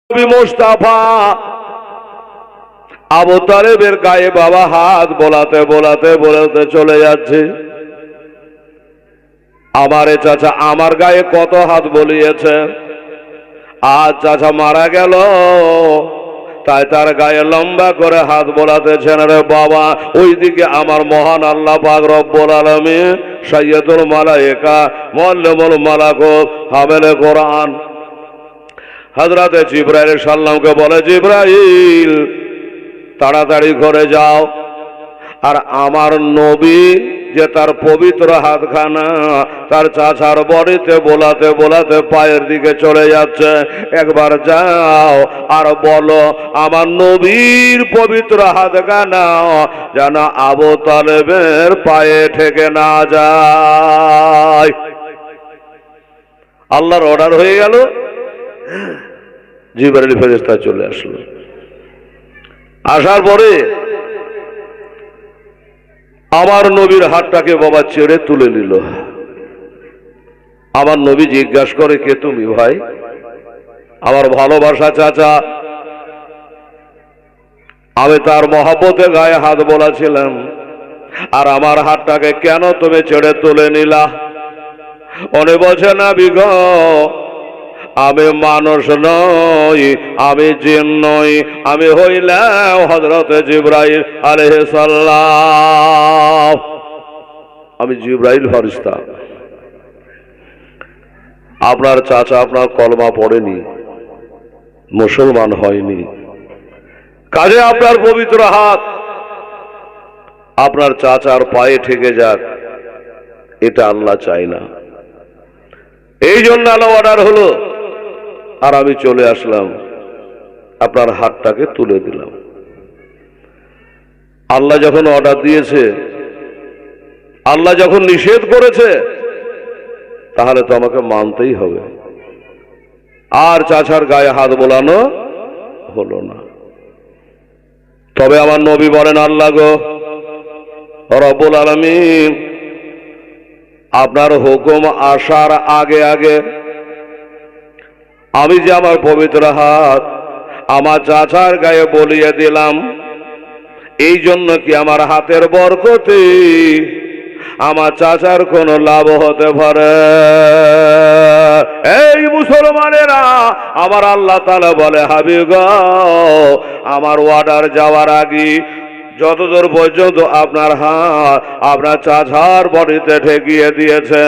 মুস্তাফা আবু তালেবের গায়ে বাবা হাত বোলাতে বোলাতে বোলাতে চলে যাচ্ছে। আমারে চাচা আমার গায়ে কত হাত বলিয়েছে, আজ চাচা মারা গেল তাই তার গায়ে লম্বা করে হাত বোলাতেছেন। রে বাবা, ওইদিকে আমার মহান আল্লাহ পাক রব্বুল আলামিন সাইয়্যিদুল মালায়েকা মুআল্লিমুল মালাকুত হামেলে কোরআন হযরতে জিবরাইল সাল্লামকে বলে, জিবরাইল তাড়াতাড়ি করে যাও, আর আমার নবী যে তার পবিত্র হাতখানা তার চাচার বডিতে বোলাতে বোলাতে পায়ের দিকে চলে যাচ্ছে, একবার যাও আর বলো আমার নবীর পবিত্র হাতখানা যেন আবু তালেবের পায়ে ঠেকে না যায়। আল্লাহর অর্ডার হয়ে গেল, জিবরাইল ফেরেশতা চলে আসলো। আসার পরে আমার নবীর হাতটাকে বাবা ছেড়ে তুলে নিল। আমার নবী জিজ্ঞাসা করে, কে তুমি ভাই? আমার ভালোবাসা চাচা, আমি তার মহব্বতে গায়ে হাত বোলাছিলাম, আর আমার হাতটাকে কেন তুমি ছেড়ে তুলে নিলা? উনি বলছে, না বিগো, আমি মানুষ নই, আমি জিন নই, আমি হইলাম হযরতে জিবরাইল আলাইহিস সালাম, আমি জিবরাইল ফেরেশতা। আপনার চাচা আপনার কলমা পড়েনি, মুসলমান হয়নি, কাজে আপনার পবিত্র হাত আপনার চাচার পায়ে ঠেকে যাক, এটা আল্লাহ চায় না। এই জন্য আল্লাহ অর্ডার হলো, আর আমি চলে আসলাম, আপনার হাতটাকে তুলে দিলাম। আল্লাহ যখন অর্ডার দিয়েছে, আল্লাহ যখন নিষেধ করেছে, তাহলে তো আমাকে মানতেই হবে। আর চাচার গায়ে হাত বোলানো হলো না। তবে আমার নবী বলেন, আল্লাহ গো রব্বুল আলামিন, আপনার হুকুম আসার আগে আগে আমি যে আমার পবিত্র হাত আমার চাচার গায়ে বলিয়ে দিলাম, এই জন্য কি আমার হাতের বরকতে আমার চাচার কোনো লাভ হতে পারে? এই মুসলমানেরা, আমার আল্লাহ তাআলা বলে, হাবিব গো, আমার অর্ডার যাওয়ার আগে যতদূর পর্যন্ত আপনার হাত আপনার চাচার বডিতে ঠেকিয়ে দিয়েছে,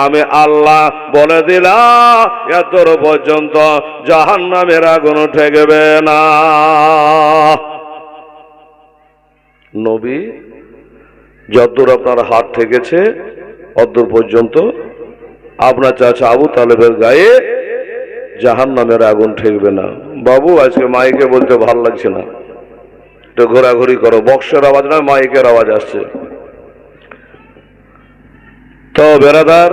আমি আল্লাহ বলে দিলাম এতদূর পর্যন্ত জাহান্নামের আগুন ঠেকবে না। নবী, যতদূর আপনার হাত ঠেকেছে অতদূর পর্যন্ত আপনার চাচা আবু তালেবের গায়ে জাহান্নামের আগুন ঠেকবে না। বাবু, আজকে মাইকে বলতে ভালো লাগছে না, একটু ঘোরাঘুরি করো, বক্সের আওয়াজ না, মাইকের আওয়াজ আসছে। তো বেরাদার,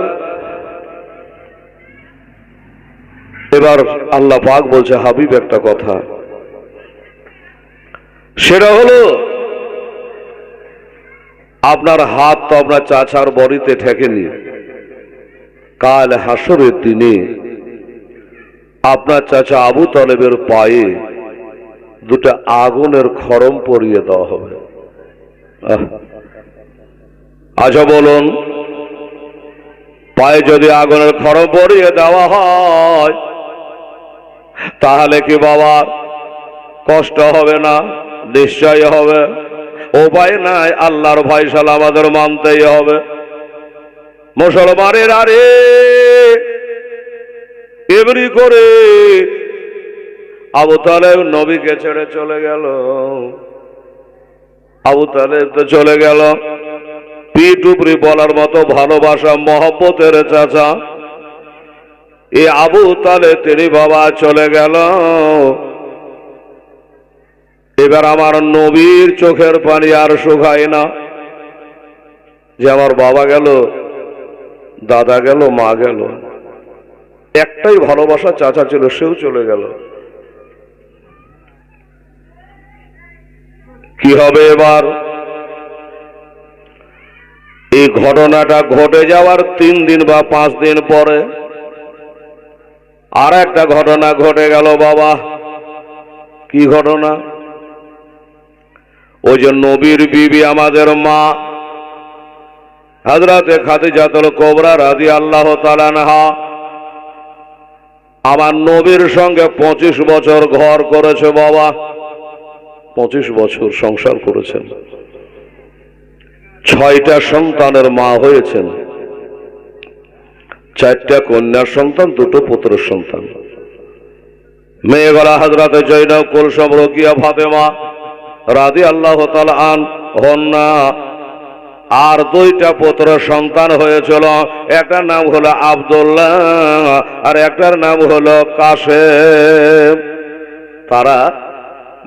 এবার আল্লাহ পাক বলছে, হাবিব একটা কথা, সেটা হলো আপনার হাত তো আপনার চাচার বডিতে ঠেকেনি, কাল হাসরের দিনে আপনার চাচা আবু তালেবের পায়ে দুটো আগুনের খড়ম পরিয়ে দেওয়া হবে। আচ্ছা বলুন, পায়ে যদি আগুনের খড়ম পরিয়ে দেওয়া হয় তাহলে কি বাবা কষ্ট হবে না? নিশ্চয় হবে। উপায় নাই, আল্লাহর ফয়সালা আমাদের মানতেই হবে। মুসলমানের আরে এমনি করে আবু তালেব নবীকে ছেড়ে চলে গেল। আবু তালেব তো চলে গেল, পিঠ উপরি বলার মতো ভালোবাসা মহব্বতের চাচা এই আবু তালেব, তিনি বাবা চলে গেল। এবার আমার নবীর চোখের পানি আর শুকায় না, যে আমার বাবা গেল, দাদা গেল, মা গেল, একটাই ভালোবাসা চাচা ছিল, সেও চলে গেল। কি হবে এবার? এই ঘটনাটা ঘটে যাওয়ার 3 দিন বা 5 দিন পরে আর একটা ঘটনা ঘটে গেল বাবা। কি ঘটনা? ওই যে নবীর বিবি আমাদের মা হযরতে খাদিজাতুল কুবরা রাদিয়াল্লাহু তাআলা আনহা আমার নবীর সঙ্গে 25 বছর ঘর করেছে বাবা। 25 বছর সংসার করেছেন, 6টা সন্তানের মা হয়েছেন, 4টা কন্যার সন্তান, 2টো পুত্রের সন্তান। মেয়েগুলা হযরতে জয়নব, কুলসুম, রোকিয়া, ফাতেমা রাদিয়াল্লাহু তাআলা আনহা। আর 2টা পুত্র সন্তান হয়েছিল, একটার নাম হলো আব্দুল্লাহ আর একটার নাম হলো কাসেম। তারা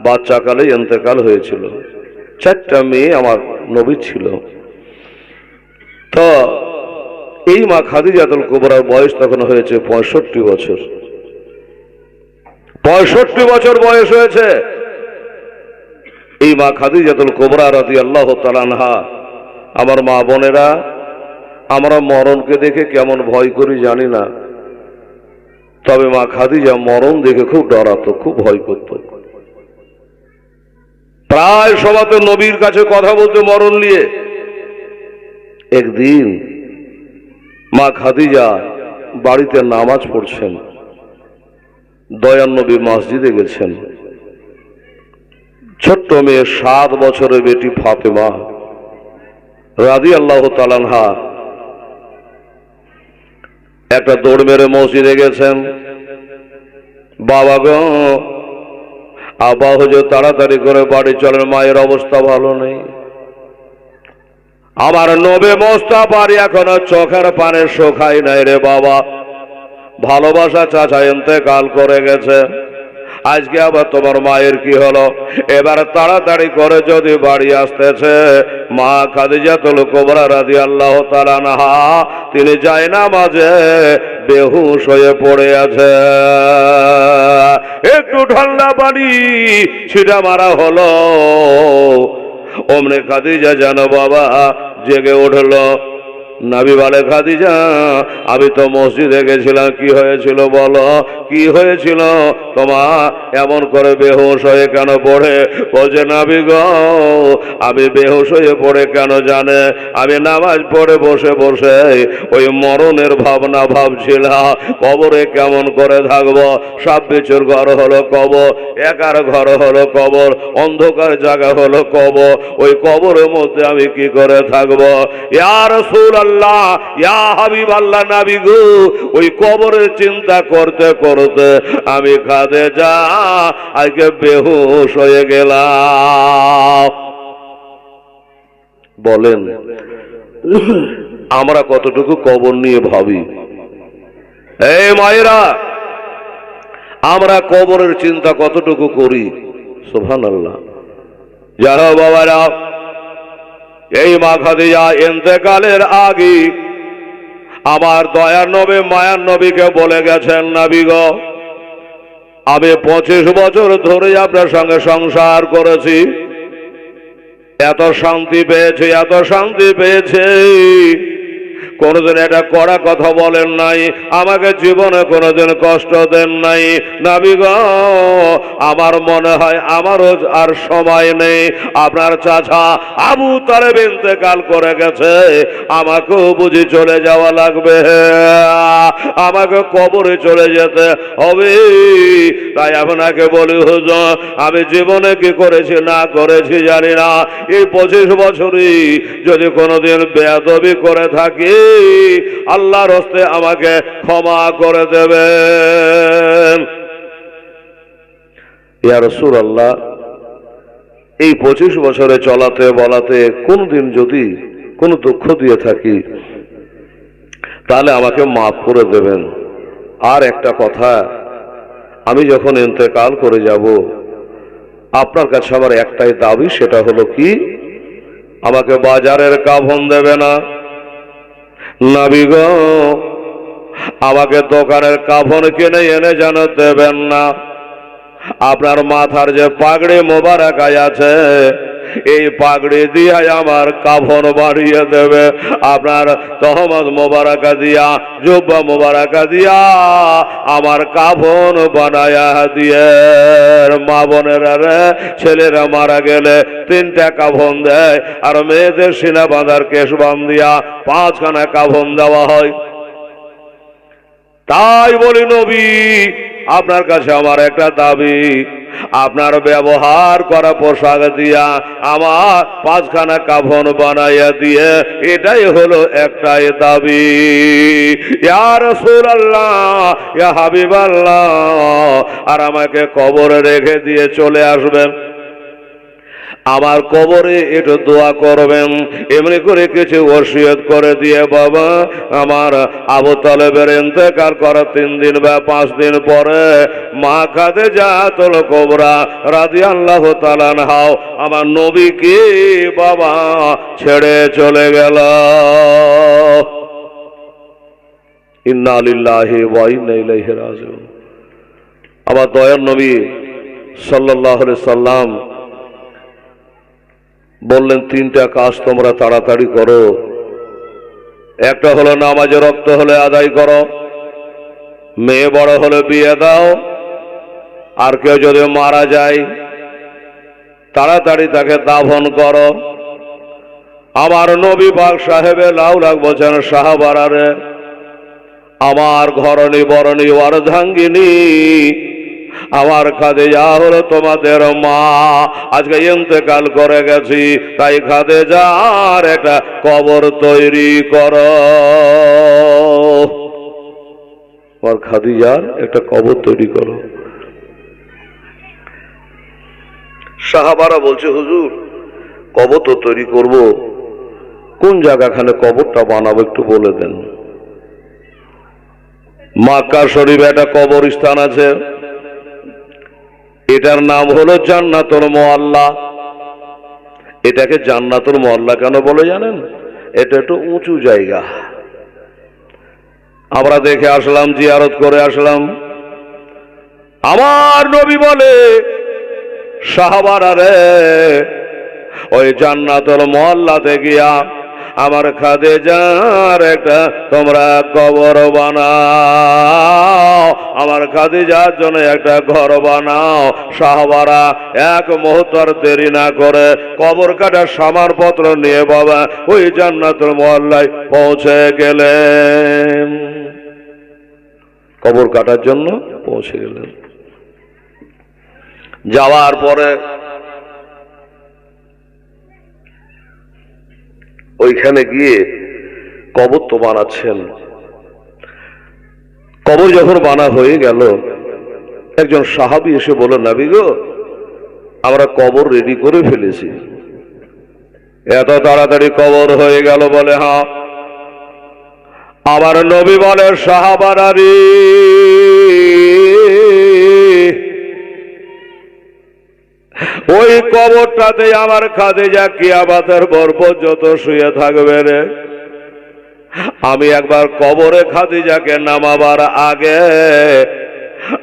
বাচ্চাকালে ইন্তেকাল হয়েছিল। 4টা মেয়ে আমার নবী ছিল। তো এই মা খাদিজাতুল কুবরার বয়স তখন হয়েছে 65 বছর। 65 বছর বয়স হয়েছে। এই মা খাদিজাতুল কুবরা রাদিয়াল্লাহু তাআলা আনহা, আমার মা বোনেরা, আমরা মরণকে দেখে কেমন ভয় করি জানি না, তবে মা খাদিজা মরণ দেখে খুব ডরাতো, খুব ভয় করত। প্রায় সবাতে নবীর কাছে কথা বলতে মরণ নিয়ে। একদিন মা খাদিজা বাড়িতে নামাজ পড়ছেন, দয়ার নবী মসজিদে গেছেন। ছোট্ট মেয়ে 7 বছরের বেটি ফাতেমা রাদিয়াল্লাহু তাআলা আনহা একটা দৌড় মেরে মসজিদে গেছেন। বাবা গো, আব্বা হুজুর তাড়াতাড়ি করে বাড়ি চলেন, মায়ের অবস্থা ভালো নেই। আমার নবী মোস্তাফার এখনো চোখের পানে শুকায় নাই রে বাবা। ভালোবাসা চাচা ইন্তেকাল করে গেছে, আজকে আবার তোমার মায়ের কি হলো? এবার তাড়াতাড়ি করে যদি বাড়ি আসতেছে। মা খাদিজাতুল কুবরা রাদিয়াল্লাহু তাআলা আনহা তিনি জায়নামাজে বেহুশ হয়ে পড়ে আছে। একটু ঠান্ডা পানি ছিটা মারা হলো, অমনি খাদিজা জানো বাবা জেগে উঠলো। নবী বলে, খাদিজা আমি তো মসজিদে গেছিলাম, কি হয়েছিল বলো, কি হয়েছিল? তোমার এমন করে বেহুশ হয়ে কেন পড়ে? বলছে, নবী গো আমি বেহুশ হয়ে পড়ে কেন জানে? আমি নামাজ পড়ে বসে বসে ওই মরণের ভাবনা ভাবছিলাম, কবরে কেমন করে থাকবো। সব কিছুর ঘর হলো কবর, একার ঘর হলো কবর, অন্ধকার জায়গা হলো কবর, ওই কবরের মধ্যে আমি কি করে থাকবো? ইয়া রাসূলুল্লাহ, ইয়া হাবিবাল্লাহ, নবী গো ওই কবরের চিন্তা করতে করতে আমি খাদিজা আজকে বেহুশ হয়ে গেলাম। বলেন আমরা কতটুকু কবর নিয়ে ভাবি? এই মায়েরা, আমরা কবরের চিন্তা কতটুকু করি? সুবহানাল্লাহ। যারা বাবারা, এই মা খাদিজা ইন্তেকালের আগে আমার দয়ার নবী মায়ার নবীকে বলে গেছেন, নবী গো আমি 25 বছর ধরে আপনার সঙ্গে সংসার করেছি, এত শান্তি পেয়েছি, এত শান্তি পেয়েছি, কোনদিন এটা কড়া কথা বলেন নাই, আমাকে জীবনে কোনদিন কষ্ট দেন নাই। নবী গো আমার মনে হয় আমারও আর সময় নেই, আপনার চাচা আবু তালেব ইন্তেকাল করে গেছে, আমাকেও বুঝি চলে যাওয়া লাগবে, আমাকে কবরে চলে যেতে হবে। তাই আপনাকে বলি হুজুর, আমি জীবনে কি করেছি না করেছি জানি না, এই 25 বছরই যদি কোনদিন বেয়াদবি করে থাকি আল্লাহর হস্তে আমাকে ক্ষমা করে দেবেন। ইয়া রাসূলুল্লাহ, এই 25 বছরে চলাতে বলাতে কোনদিন যদি কোনো দুঃখ দিয়ে থাকি তাহলে আমাকে মাফ করে দেবেন। আর একটা কথা, আমি যখন ইন্তেকাল করে যাব আপনার কাছে আমার একটাই দাবি, সেটা হলো কি, আমাকে বাজারের কাফন দেবে না। নবী গো আমাকে দোকানের কাফন কিনে এনে যেন দেবেন না, আপনার মাথার যে পাগড়ি মোবারক আছে এই পাগড়ি দিয়ে আমার কাফন বাড়িয়ে দেবে, আপনার তহমত মোবারকা দিয়া জুব্বা মোবারকা দিয়া আমার কাফন বানায়া দিয়ে। মা বোনেরা রে, ছেলেরা মারা গেলে 3টা কাফন দেয়, আর মেয়েদের সিনা বাঁধার কেশ বান্ধিয়া 5খানা কাফন দেওয়া হয়। তাই বলি নবী, আপনার কাছে আমার একটা দাবি, আপনার ব্যবহার করা পোশাক দিয়া আমার 5খানা কাফন বানাইয়া দিয়ে, এটাই হলো একটাই দাবি। ইয়া রাসূলুল্লাহ, ইয়া হাবিবাল্লাহ, আর আমাকে কবরে রেখে দিয়ে চলে আসবেন, আমার কবরে একটু দোয়া করবেন। এমনি করে কিছু ওসিয়ত করে দিয়ে বাবা, আমার আবু তালেবের ইন্তেকাল করার 3 দিন বা 5 দিন পরে মা খাদিজাতুল কুবরা রাদিয়াল্লাহু তাআলা আনহা আমার নবীকে বাবা ছেড়ে চলে গেল। ইন্না লিল্লাহি ওয়া ইন্না ইলাইহি রাজিউন। আমার দয়ার নবী সাল্লাল্লাহু আলাইহি সাল্লাম বললেন, 3টা কাজ তোমরা তাড়াতাড়ি করো। একটা হলো নামাজে রক্ত হলে আদায় করো, মেয়ে বড় হলে বিয়ে দাও, আর কেউ যদি মারা যায় তাড়াতাড়ি তাকে দাফন করো। আমার নবী পাক সাহেবে লাউলাক বলছেন, সাহাবারা রে, আমার ঘরণী বরণী অর্ধাঙ্গিনী আমার খাদিজা হলো তোমাদের মা, আজকে ইন্তেকাল করে গেছি, তাই খাদিজার একটা কবর তৈরি করো। আমার খাদিজার একটা কবর তৈরি করো। সাহাবারা বলছে, হুজুর কবর তো তৈরি করব, কোন জায়গাখানে কবরটা বানাবো একটু বলে দেন। মক্কা শরীফে একটা কবরস্থান আছে, এটার নাম হলো জান্নাতুল মুআল্লা। এটাকে জান্নাতুল মুআল্লা কেন বলে জানেন? এটা একটু উঁচু জায়গা। আমরা দেখে আসলাম, জিয়ারত করে আসলাম। আমার নবী বলে, সাহাবারা রে, ওই জান্নাতুল মুআল্লাতে গিয়া আমার খাদিজার একটা তোমরা কবর বানাও, আমার খাদিজার জন্য একটা ঘর বানাও। সাহাবারা এক মুহূর্তের দেরি না করে কবর কাটার সামানপত্র নিয়ে বাবা ওই জান্নাতুল মুআল্লায় পৌঁছে গেলেন, কবর কাটার জন্য পৌঁছে গেলেন। যাওয়ার পরে ওইখানে গিয়ে কবর তো বানাচ্ছেন। কবর যখন বানা হয়ে গেল, একজন সাহাবী এসে বলল, নবী গো, আমরা কবর রেডি করে ফেলেছি। এত তাড়াতাড়ি কবর হয়ে গেল? বলে হ্যাঁ। আমার নবী বলে, সাহাবারা রে, ওই কবরটাতে আমার খাদিজা কিয়ামতের পর পর্যন্ত শুয়ে থাকবে রে। আমি একবার কবরে খাদিজাকে নামাবার আগে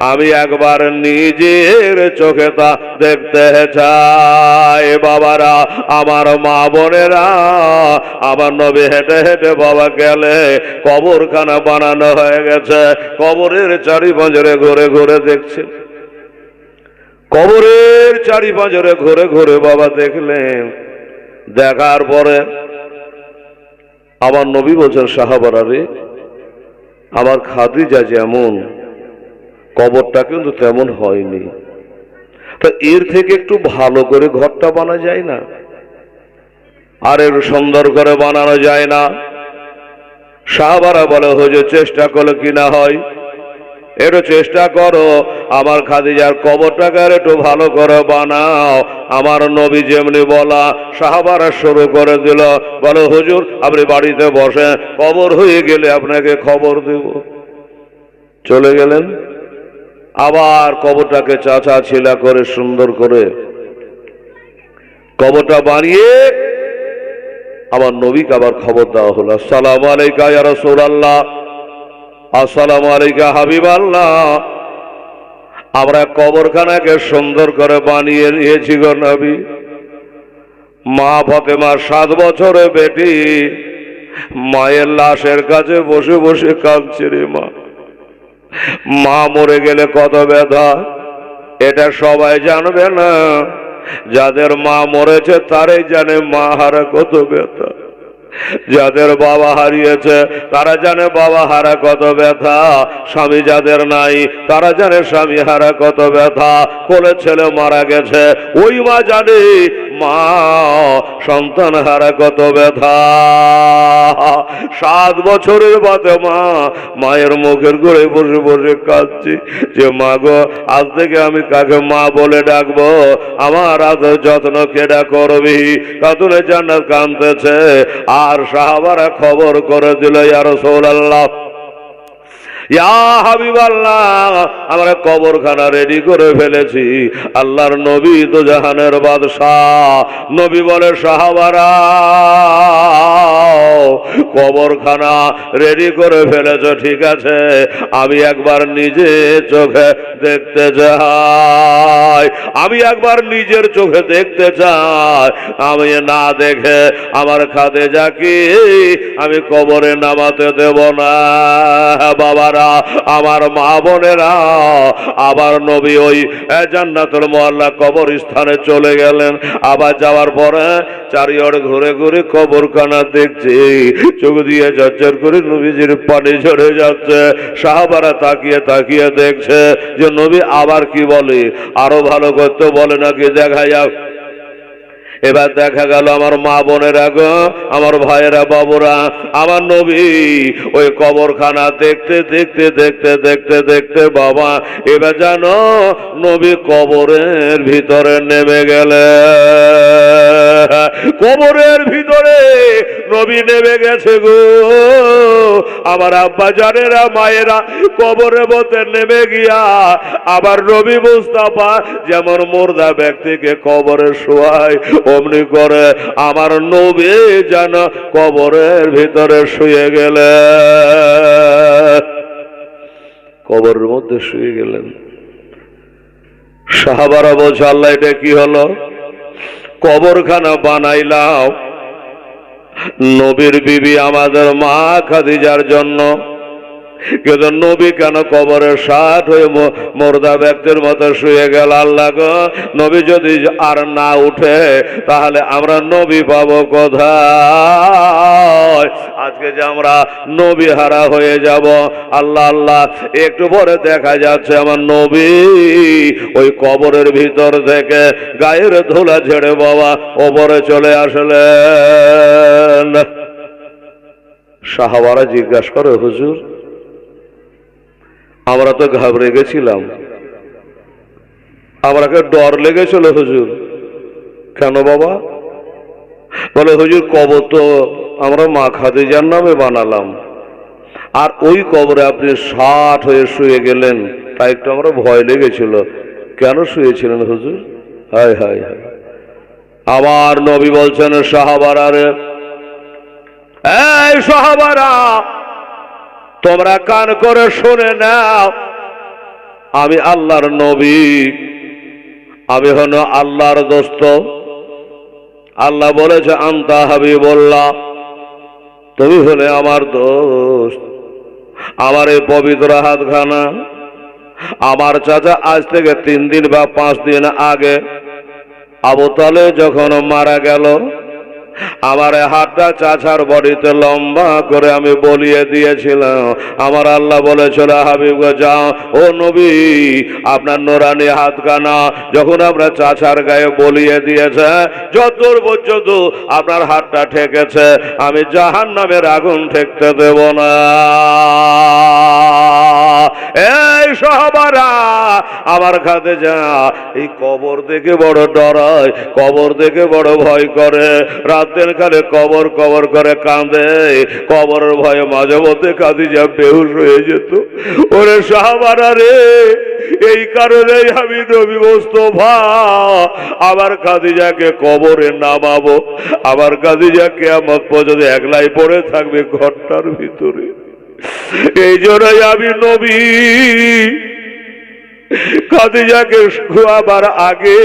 আমি একবার নিজের চোখে তা দেখতে চাই। বাবারা, আমার মা বোনেরা, আমার নবী হেঁটে হেঁটে বাবা গেলে কবরখানা বানানো হয়ে গেছে, কবরের চারিপাঁজরে ঘুরে ঘুরে দেখছে। কবরের চারিপাঁজরে ঘুরে ঘুরে বাবা দেখলেন। দেখার পরে আমার নবী বলছেন, সাহাবারা রে, আমার খাদিজা যেমন, কবরটা কিন্তু তেমন হয়নি। তা এর থেকে একটু ভালো করে ঘরটা বানা যায় না? আর একটু সুন্দর করে বানানো যায় না? সাহাবারা বলে, হুজুর চেষ্টা করলে কিনা হয়, একটু চেষ্টা করো, আমার খাদিজার কবরটাকে একটু ভালো করে বানাও। আমার নবী যেমনি বলা, সাহাবারা শুরু করে দিল। বলো, হুজুর আপনি বাড়িতে বসে, কবর হয়ে গেলে আপনাকে খবর দেব। চলে গেলেন, আবার কবরটাকে চাচা ছিলা করে সুন্দর করে কবরটা বানিয়ে আমার নবীকে আবার খবর দেওয়া হলো, আসসালামু আলাইকা ইয়া রাসূলুল্লাহ, আসসালামু আলাইকা হাবিবাল্লাহ। আমরা কবরখানাকে সুন্দর করে বানিয়ে নিয়েছি গো নবী। মা ফাতেমা 7 বছরের বেটি মায়ের লাশের কাছে বসে বসে কাঁদছে রে মা। মা মরে গেলে কত ব্যথা, এটা সবাই জানবে না, যাদের মা মরেছে তারাই জানে মা হারা কত ব্যথা। যাদের বাবা হারিয়েছে তারা জানে বাবা হারা কত ব্যথা। স্বামী যাদের নাই তারা জানে স্বামী হারা কত ব্যথা। কোলে ছেলে মারা গেছে ওই মা জানে মা সন্তান হারা কত ব্যথা। 7 বছরের বাদে মা মায়ের মুখের ঘুরে বসে বসে কাঁদছি যে মা গো, আজ থেকে আমি কাকে মা বলে ডাকবো, আমার আদর যত্ন কেডা করবি। কাতুনে জান্নাত কাঁদতেছে আর সাহাবারা খবর করে দিল, ইয়া রাসূলুল্লাহ, ইয়া হাবিবাল্লাহ, আমরা কবরখানা রেডি করে ফেলেছি। আল্লাহর নবী তো জাহানের বাদশাহ। নবী বলে সাহাবারা কবরখানা রেডি করে ফেলেছ, ঠিক আছে, আমি একবার নিজে চোখে দেখতে চাই, আমি একবার নিজের চোখে দেখতে চাই। আমি না দেখে আমার খাদেজাকে আমি কবরে নামাতে দেব না। বাবা, আমার মা বোনেরা, আবার নবী ওই জান্নাতুল মুআল্লা কবরস্থানে চলে গেলেন। আবার যাওয়ার পরে চারিওর ঘুরে ঘুরে কবরখানা দেখছি, চোখ দিয়ে ঝরঝর করে নবীজির পানি ঝরে যাচ্ছে। সাহাবারা তাকিয়ে তাকিয়ে দেখছে যে নবী আবার কি বলে, আরো ভালো করতে বলে নাকি দেখা যাক। এবার দেখা গেল আমার মা বোনেরা গো, আমার ভাইয়েরা, বাবুরা, আমার নবী ওই কবরখানা দেখতে দেখতে দেখতে দেখতে দেখতে বাবা এবার জানো নবী কবরের ভিতরে নেমে গেলে। কবরের ভিতরে নবী নেমে গেছে গো। আমার আব্বা জানেরা, মায়েরা কবরের মধ্যে নেমে গিয়া আবার নবী মুস্তাফা যেমন মুর্দা ব্যক্তিকে কবরে শোয়ায় অমনি করে আমার নবী যেন কবরের ভিতরে শুয়ে গেলে, কবরের মধ্যে শুয়ে গেলেন। সাহাবারা বলছে আল্লাহ এটা কি হলো, কবরখানা বানাইলাম নবীর বিবি আমাদের মা খাদিজার জন্য, কিন্তু নবী কেন কবরে 60 হয়ে মুর্দা ব্যক্তির মতো শুয়ে গেল। আল্লাহ গো, নবী যদি আর না উঠে তাহলে আমরা নবী পাবো কোথায়? আজকে যে আমরা নবী হারা হয়ে যাব। আল্লাহ আল্লাহ, একটু পরে দেখা যাচ্ছে আমার নবী ওই কবরের ভিতর থেকে গায়ের ধুলা ঝেড়ে বাবা ওপরে চলে আসলেন। সাহাবারা জিজ্ঞাসা করে হুজুর, আমরা তো ঘাবড়ে গেছিলাম, আমাকে ডর লেগেছিল হুজুর। কেন বাবা? বলে হুজুর কবর তো আমরা মা খাদিজার নামে বানালাম, আর ওই কবরে আপনি 60 হয়ে শুয়ে গেলেন, তাই একটু আমরা ভয় লেগেছিল। কেন শুয়েছিলেন হুজুর? হায় হায় হায়। আমার নবী বলছেন সাহাবারা রে, এই সাহাবারা তোমরা কান করে শুনে নাও, আমি আল্লাহর নবী, আমি হলো আল্লাহর দোস্ত। আল্লাহ বলেছে আনতা হাবিবুল্লাহ, তুমি হলে আমার দোস্ত। আমার এই পবিত্র হাতখানা আমার চাচা আজ থেকে 3 দিন বা 5 দিন আগে আবু তালেব যখন মারা গেল, আমার হাতটা চাচার বডিতে লম্বা করে আমি বলিয়ে দিয়েছিলাম। আমার আল্লাহ বলেছিল হাবিব গো যাও, ও নবী আপনার নোরানি হাতখানা যখন আমরা চাচার গায়ে বলিয়ে দিয়েছে, যতদূর পর্যন্ত আপনার হাতটা ঠেকেছে আমি জাহান্নামের আগুন ঠেকতে দেব না। এই সাহাবারা আমার খাদেজা এই কবর দেখে বড় ডরায়, কবর দেখে বড় ভয় করে, রাতের কালে কবর কবর করে কাঁদে, কবরের ভয়ে মাঝে মধ্যে খাদিজা বেহুশ হয়ে যেত। ওরে সাহাবারা রে, এই কারণেই আমি নবী মুস্তাফা আবার খাদিজাকে কবরে নামাবো। আবার খাদিজা কিয়ামত পর্যন্ত একলাই পড়ে থাকবে ঘরটার ভিতরে। এই জন্যই আমি নবী খাদিজাকে শোয়াবার আগে,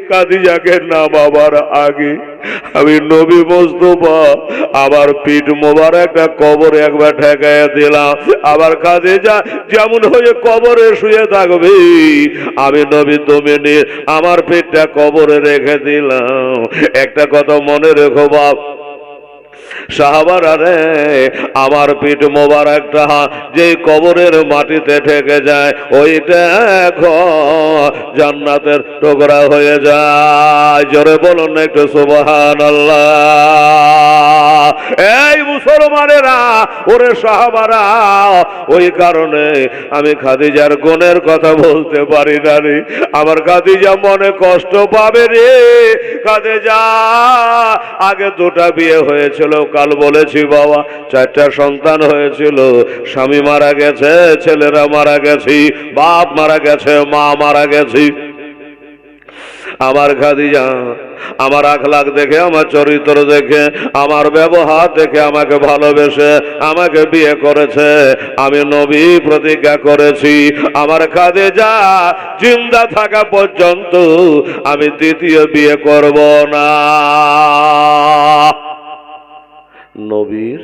খাদিজাকে নামাবার আগে আমি নবী মুস্তাফা আবার পিঠ মোবারকটা কবরে একবার ঠেকাইয়া দিলাম। আবার খাদিজা যেমন হয়ে কবরে শুয়ে থাকবে, আমি নবী দমিনে আমার পিঠটা কবরে রেখে দিলাম। একটা কথা মনে রেখো বাপ সাহাবারা রে, আমার পিঠ মোবারকটা যে কবরের মাটিতে ঠেকে যায় ওইটা জান্নাতের টুকরা হয়ে যায়। জোরে বলুন না একটু সুবহানাল্লাহ। এই মুসলমানেরা, ওরে সাহাবারা, ওই কারণে আমি খাদিজার গুণের কথা বলতে পারি না রে। আমার খাদিজা মনে কষ্ট পাবে রে। খাদিজা আগে দুটা বিয়ে হয়েছিল, কাল বলেছি বাবা, চারটা সন্তান হয়েছিল, স্বামী মারা গেছে, ছেলেরা মারা গেছি, বাপ মারা গেছে, মা মারা গেছি। আমার খাদিজা আমার আখলাক দেখে, আমার চরিত্র দেখে, আমার ব্যবহার দেখে আমাকে ভালোবেসে আমাকে বিয়ে করেছে। আমি নবী প্রতিজ্ঞা করেছি আমার খাদিজা জিন্দা থাকা পর্যন্ত আমি দ্বিতীয় বিয়ে করব না। নবীর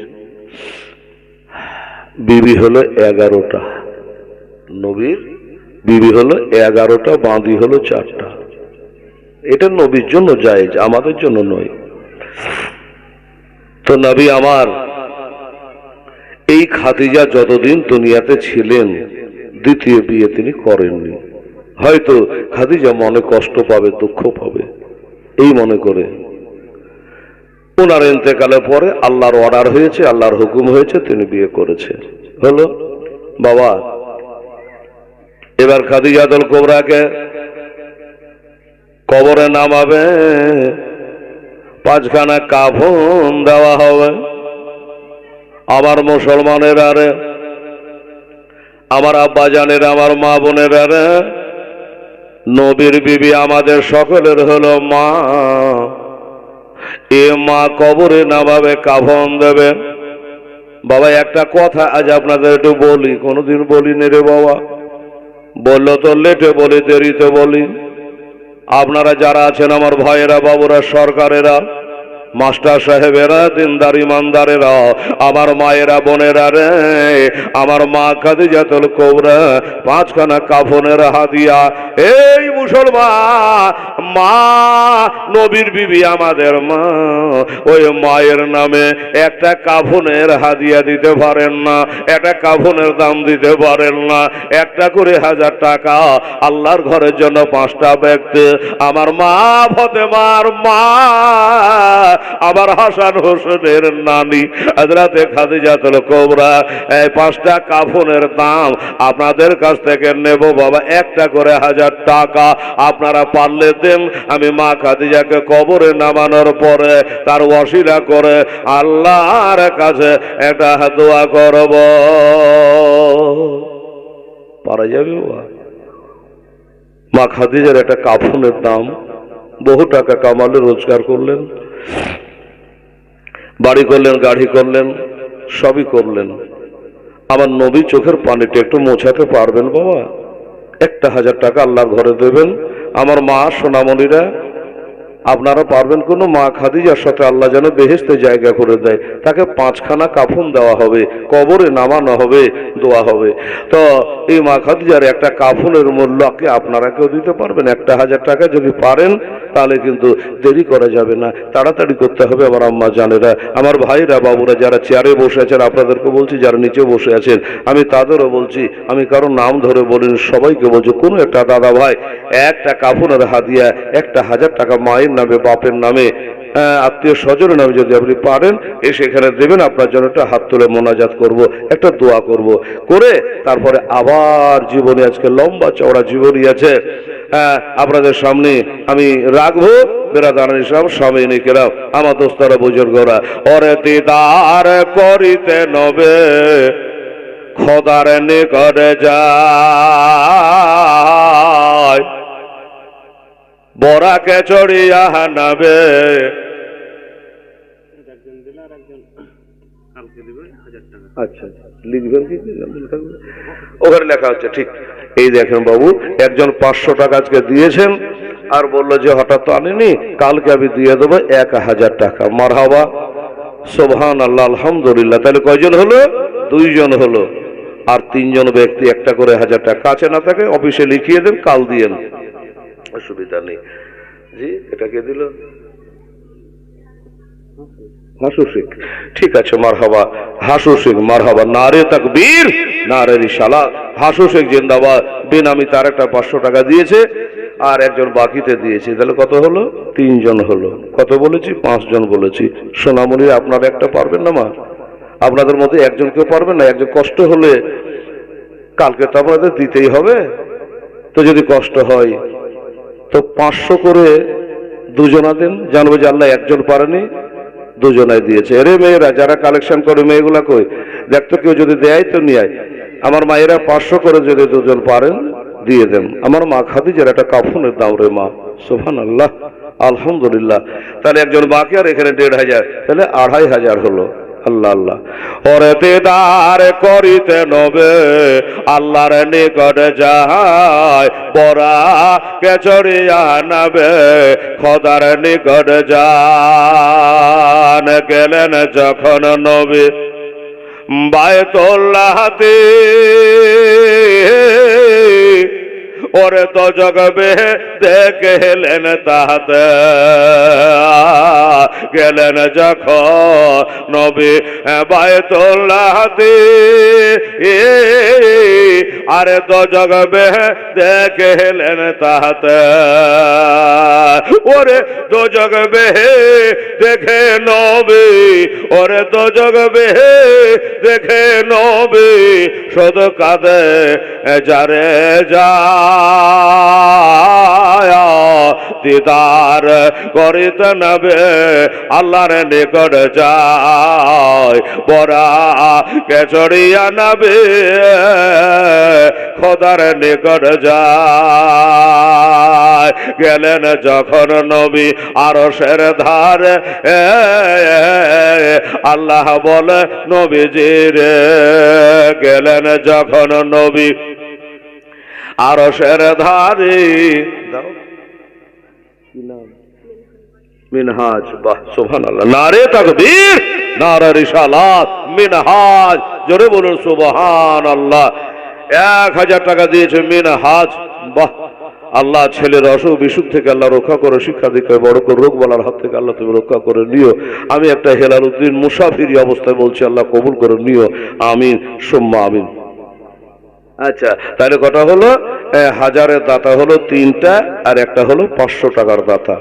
বিবি হলো 11টা, নবীর বিবি হলো 11টা, বাঁধি হলো 4টা। এটা নবীর জন্য জায়েজ, আমাদের জন্য নয়। তো নবী আমার এই খাদিজা যতদিন দুনিয়াতে ছিলেন দ্বিতীয় বিয়ে তিনি করেননি। হয়তো খাদিজা মনে কষ্ট পাবে, দুঃখ পাবে, এই মনে করে ওনার ইন্তেকালের পরে আল্লাহর অর্ডার হয়েছে, আল্লাহর হুকুম হয়েছে, তিনি বিয়ে করেছে। হলো বাবা, এবার খাদিজাতুল কুবরাকে কবরে নামাবে, 5খানা কাফন দেওয়া হবে। আমার মুসলমানেরা রে, আমার আব্বা জানেরা, আমার মা বোনেরা রে, নবীর বিবি আমাদের সকলের হলো মা। এ মা কবরে নামাবে, কাফন দেবে। বাবা একটা কথা আজ আপনাদের একটু বলি, কোনোদিন বলিনি রে বাবা, বললো তো লেটে বলি, দেরিতে বলি। আপনারা যারা আছেন আমার ভাইয়েরা, বাবুরা, সরকারেরা, মাস্টার সাহেবেরা, দিনদার ইমানদারেরা, আমার মায়েরা, বোনেরা রে, আমার মা খাদিজাতুল কুবরা 5খানা কাফনের হাদিয়া। এই মুসলমান মা, নবীর বিবি আমাদের মা, ওই মায়ের নামে একটা কাফনের হাদিয়া দিতে পারেন না, একটা কাফনের দাম দিতে পারেন না। একটা করে 1000 টাকা আল্লাহর ঘরের জন্য 5টা ব্যক্তি, আমার মা ফাতেমার মা, আবার হাসান হোসেনের নানি হযরতে খাদিজাতুল কুবরা, এই 5টা কাফনের দাম আপনাদের কাছ থেকে নেব বাবা, একটা করে 1000 টাকা। আপনারা পারলে দেন, আমি মা খাদিজাকে কবরে নামানোর পরে তার ওয়াসিলা করে আল্লাহর কাছে একটা দোয়া করব। পারা যাবে বাবা? মা খাদিজার একটা কাফনের দাম, বহু টাকা কামালে, রোজগার করলেন, বাড়ি করলেন, গাড়ি করলেন, সবই করলেন। আমার নবী চোখের পানিটা একটু মোছাতে পারবেন বাবা? একটা 1000 টাকা আল্লাহর ঘরে দেবেন। আমার মা সোনামণিরা, আপনারা পারবেন? কোনো মা খাদিজার সাথে আল্লাহ যেন বেহেশতে জায়গা করে দেয়, তাকে 5খানা কাফন দেওয়া হবে, কবরে নামানো হবে, দোয়া হবে। তো এই মা খাদিজার একটা কাফনের মূল্য আপনারা কেউ দিতে পারবেন? একটা 1000 টাকা যদি পারেন, তাহলে কিন্তু দেরি করা যাবে না, তাড়াতাড়ি করতে হবে। আমার আম্মা জানেরা, আমার ভাইরা, বাবুরা, যারা চেয়ারে বসে আছেন আপনাদেরকে বলছি, যারা নিচে বসে আছেন আমি তাদেরও বলছি, আমি কারো নাম ধরে বলিনি, সবাইকে বলছি, কোনো একটা দাদা ভাই একটা কাফনের হাদিয়া, একটা 1000 টাকা মায়ের নামে, বাপের নামে, আত্মীয় স্বজনের নামে যদি আপনি পারেন এসে এখানে দেবেন। আপনার জন্য একটা হাত তুলে মোনাজাত করব, একটা দোয়া করব, করে তারপরে আবার জীবনে, আজকে লম্বা চওড়া জীবনী আছে, আপনাদের সামনে আমি রাখবো। বেরাদার ইসলাম স্বামী নিকেরাও, আমার দোস্তরা, বুজুর্গরা, ওরে দিদার করিতে নবে খোদার নিকটে যায়, বরাকে চড়িয়া নাবে। আচ্ছা লিখবেন কি? ওখানে লেখা হচ্ছে, ঠিক। এই দেখেন বাবু, একজন 500 টাকা আজকে দিয়েছেন আর বললো যে হঠাৎ তো আনিনি, কালকে আমি দিয়ে দেবো 1000 টাকা। মারহাবা, সুবহানাল্লাহ, আলহামদুলিল্লাহ। তাহলে কয়জন হলো? 2 জন হলো। আর 3 জন ব্যক্তি একটা করে 1000 টাকা। কাছে না থাকে অফিসে লিখিয়ে দেন, কাল দিয়েন, অসুবিধা নেই। জি, এটা কে দিল? হাসু শেখ। ঠিক আছে, মারহাবা হাসু শেখ, মারহাবা। নারে তাকবীর, নারে রিসালাত। হাসু শেখ জিন্দাবাদ। বেনামি তার একটা 500 টাকা দিয়েছে আর একজন বাকিতে দিয়েছে। তাহলে কত হলো? 3 জন হলো। কত বলেছি? 5 জন বলেছি। সোনামণি, আপনারা একটা পারবেন না মা? আপনাদের মধ্যে একজন কেউ পারবেন না? একজন কষ্ট হলে কালকে তো আপনাদের দিতেই হবে। তো যদি কষ্ট হয় তো 500 করে 2 জনা দেন, জানবো যে আল্লাহ একজন পারেনি, 2 জনাই দিয়েছে। এরে মেয়েরা যারা কালেকশন করে, মেয়েগুলা কই দেখতো, কেউ যদি দেয় তো নিয়ে আয়। আমার মায়েরা 500 করে যদি 2 জন পারেন দিয়ে দেন। আমার মা খাদিজার একটা কাফনের দাম রে মা, সুবহানাল্লাহ, আলহামদুলিল্লাহ। তাহলে একজন বাকি আর এখানে 1500, তাহলে 2500 হলো। আল্লাহ আল্লাহ। ওরে দিদার করিতে নবে আল্লাহর নিকট যায়, বড়া কেচড়িয়া নাবে খোদার নিকট যান। গেলেন যখন নবী বায়তুল্লাহতে, ওরে তো জগবে দেখলেন তাহাতে। গেলেন যখন নবী বায়তুল্লাহতে, আরে তো জগবে দেখলেন তাহাতে। ওরে তো জগবে দেখে নবী, ওরে তো জগবে দেখে নবী, শুধু কাঁদে যারে যা দিদার করিতে নবে আল্লাহর নিকট যায়, বড়া কেচড়িয়া নবে খোদার নিকট যায়। গেলেন যখন নবী আরশের ধারে, আল্লাহ বলে নবীজির। গেলেন যখন নবী আরশের ধারে, মিনহাজ। বাহ, সুবহানাল্লাহ, নারে তাকবীর, নারে রিসালাত, মিনহাজ। জোরে বলুন সুবহানাল্লাহ। 1000 টাকা দিয়েছে মিনহাজ। বাহ, আল্লাহ ছেলের অসুখ বিসুখ থেকে আল্লাহ রক্ষা করে, শিক্ষা দীক্ষায় বড় করে, রোগ বলার হাত থেকে আল্লাহ তুমি রক্ষা করে নিও। আমি একটা হেলাল উদ্দিন মুসাফিরি অবস্থায় বলছি, আল্লাহ কবুল করে নিও, আমিন সুম্মা আমিন। আচ্ছা, তাহলে কটা হলো? 1000-এর দাতা হলো 3টা আর একটা হলো 500 টাকার দাতা।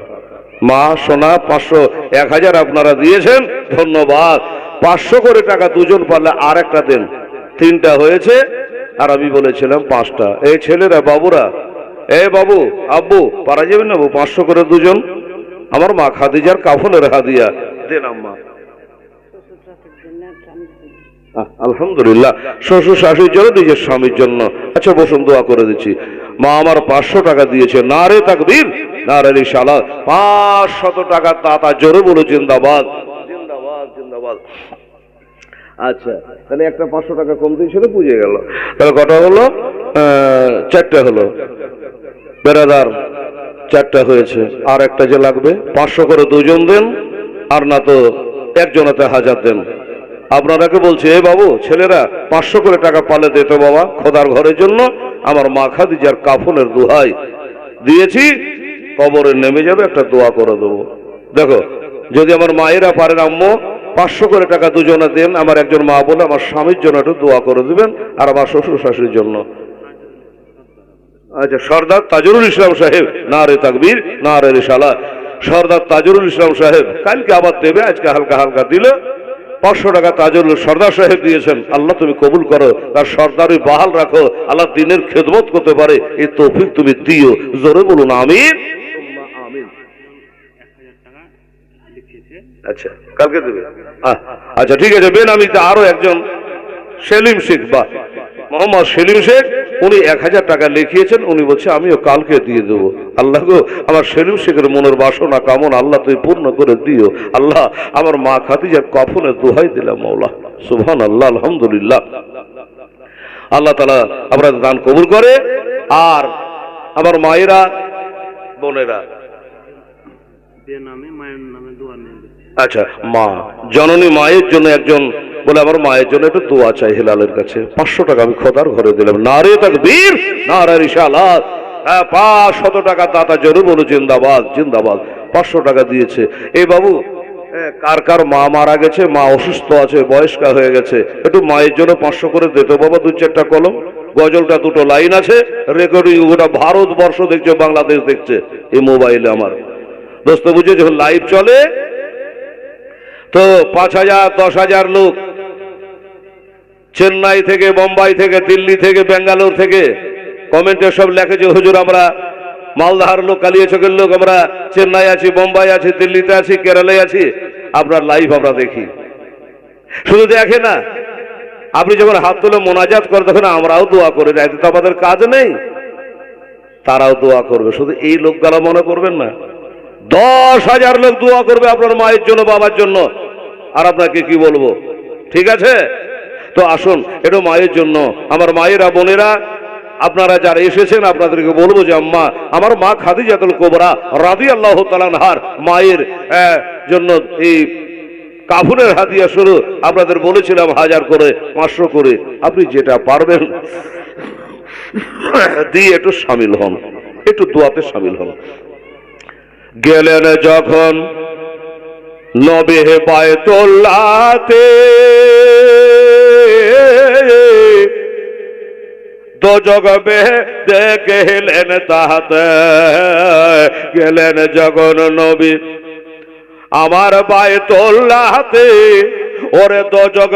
মা সোনা 500, 1000 আপনারা দিয়েছেন, ধন্যবাদ। 500 করে টাকা 2 জন পারলে আর একটা দেন, 3টা হয়েছে। আর আমি বলেছিলাম 5টা। এই ছেলেরা, বাবুরা, এই বাবু, আব্বু, পারা যাবেন না? 500 করে 2 জন। আমার মা খাদিজার কাফনের হাদিয়া দেন আম্মা। আলহামদুলিল্লাহ, শ্বশুর শাশুড়ির জন্য, নিজের স্বামীর জন্য। আচ্ছা বসুন, দোয়া করে দিচ্ছি। মা আমার 500 টাকা দিয়েছে, নারে তাকবীর, নারে রিসালাত। 500 টাকা দাতা, জোরে বলো জিন্দাবাদ, জিন্দাবাদ, জিন্দাবাদ। আচ্ছা, তাহলে একটা 500 টাকা কম দিয়েছিল, বুঝে গেল। তাহলে কটা হলো? 4টা হলো। বেরাদার 4টা হয়েছে, আর একটা যে লাগবে। 500 করে 2 জন দেন, আর না তো একজনাতে 1000 দেন। আপনারাকে বলছে, এ বাবু, ছেলেরা 500 করে টাকা পালে দিতে বাবা, খোদার ঘরের জন্য। আমার মা খাদিজার কাফনের দোহাই দিয়েছি, কবরে নেমে যাবে, একটা দোয়া করে দেবো। দেখো, যদি আমার মায়েরা পারেন, আম্মু 500 করে টাকা 2 জনে দেন। আমার একজন মা বলে আমার স্বামীর জন্য একটু দোয়া করে দিবেন, আর আমার শ্বশুর শাশুড়ির জন্য। আচ্ছা, সর্দার তাজরুল ইসলাম সাহেব, নারে তাকবীর, নারে রিসালাত। সর্দার তাজরুল ইসলাম সাহেব কালকে আবার দেবে, আজকে হালকা হালকা দিল। 500 টাকা তাজরুল সর্দার সাহেব দিয়েছেন, আল্লাহ তুমি কবুল করো, তার সর্দারি বাহাল রাখো, আল্লাহ দিনের খেদমত করতে পারে, এই তৌফিক তুমি দিও। জোরে বলুন আমিন। আচ্ছা, কালকে দেবে। আচ্ছা ঠিক আছে। বেনামিতে আরো একজন সেলিম শেখ, বা মোহাম্মদ সেলিম শেখ, উনি 1000 টাকা লিখিয়েছেন। উনি বলছে আমিও কালকে দিয়ে দেবো। আল্লাহ গো, আমার সেলিম শেখের মনের বাসনা কামনা আল্লাহ তুমি পূর্ণ করে দিও। আল্লাহ, আমার মা খাদিজার কাফনের দোহাই দিলাম মওলা। সুবহানাল্লাহ, আলহামদুলিল্লাহ। আল্লাহ তাআলা আপনাদের দান কবুল করে। আর আমার মায়েরা বোনেরা, আচ্ছা, মা জননী মায়ের জন্য একজন বলে আমার মায়ের জন্য একটু দোয়া চাই হেলালের কাছে। 500 টাকা আমি খোদার ঘরে দিলাম। নারে তাকবীর, নারে রিসালাত। 500 টাকা দাতা জরুর বলো জিন্দাবাদ জিন্দাবাদ। 500 টাকা দিয়েছে। এই বাবু, কার কার মা মারা গেছে, মা অসুস্থ আছে, বয়স্কা হয়ে গেছে, একটু মায়ের জন্য 500 করে দিতে বাবা। 2-4টা কলম, গজলটা 2টো লাইন আছে, রেকর্ডিং গোটা ভারতবর্ষ দেখছে, বাংলাদেশ দেখছে এই মোবাইলে। আমার দোস্ত বুঝে যখন লাইভ চলে তো 5000 10,000 লোক চেন্নাই থেকে, বোম্বাই থেকে, দিল্লি থেকে, বেঙ্গালোর থেকে কমেন্টে সব লেখে যে হুজুর আমরা মালদাহার লোক, কালিয়াচকের লোক, আমরা চেন্নাই আছি, বোম্বাই আছি, দিল্লিতে আছি, কেরালায় আছি, আপনার লাইভ আমরা দেখি। শুধু দেখে না, আপনি যখন হাত তুলে মোনাজাত করেন তখন আমরাও দোয়া করে যাই, তো আমাদের কাজ নেই, তারাও দোয়া করবে। শুধু এই লোকগুলো মনে করবেন না, 10,000 লোক দোয়া করবে আপনার মায়ের জন্য, বাবার জন্য। আর আপনাকে কি বলবো, ঠিক আছে? তো আসুন একটু মায়ের জন্য, আমার মায়েরা বোনেরা আপনারা যারা এসেছেন আপনাদেরকে বলবো যে আম্মা, আমার মা খাদিজাতুল কুবরা রাদিয়াল্লাহু তাআলা আনহার মায়ের জন্য এই কাফনের হাদিয়া শুরু আপনাদের বলেছিলাম 1000 করে, 500 করে, আপনি যেটা পারবেন দিয়ে একটু শামিল হন, একটু দোয়াতে শামিল হন। গেলেন যখন নবী বায়তুল্লাহতে, দোজখ দেখলেন তাহাতে। গেলেন যখন নবী আমার বায়তুল্লাহতে, ওরে দোজখ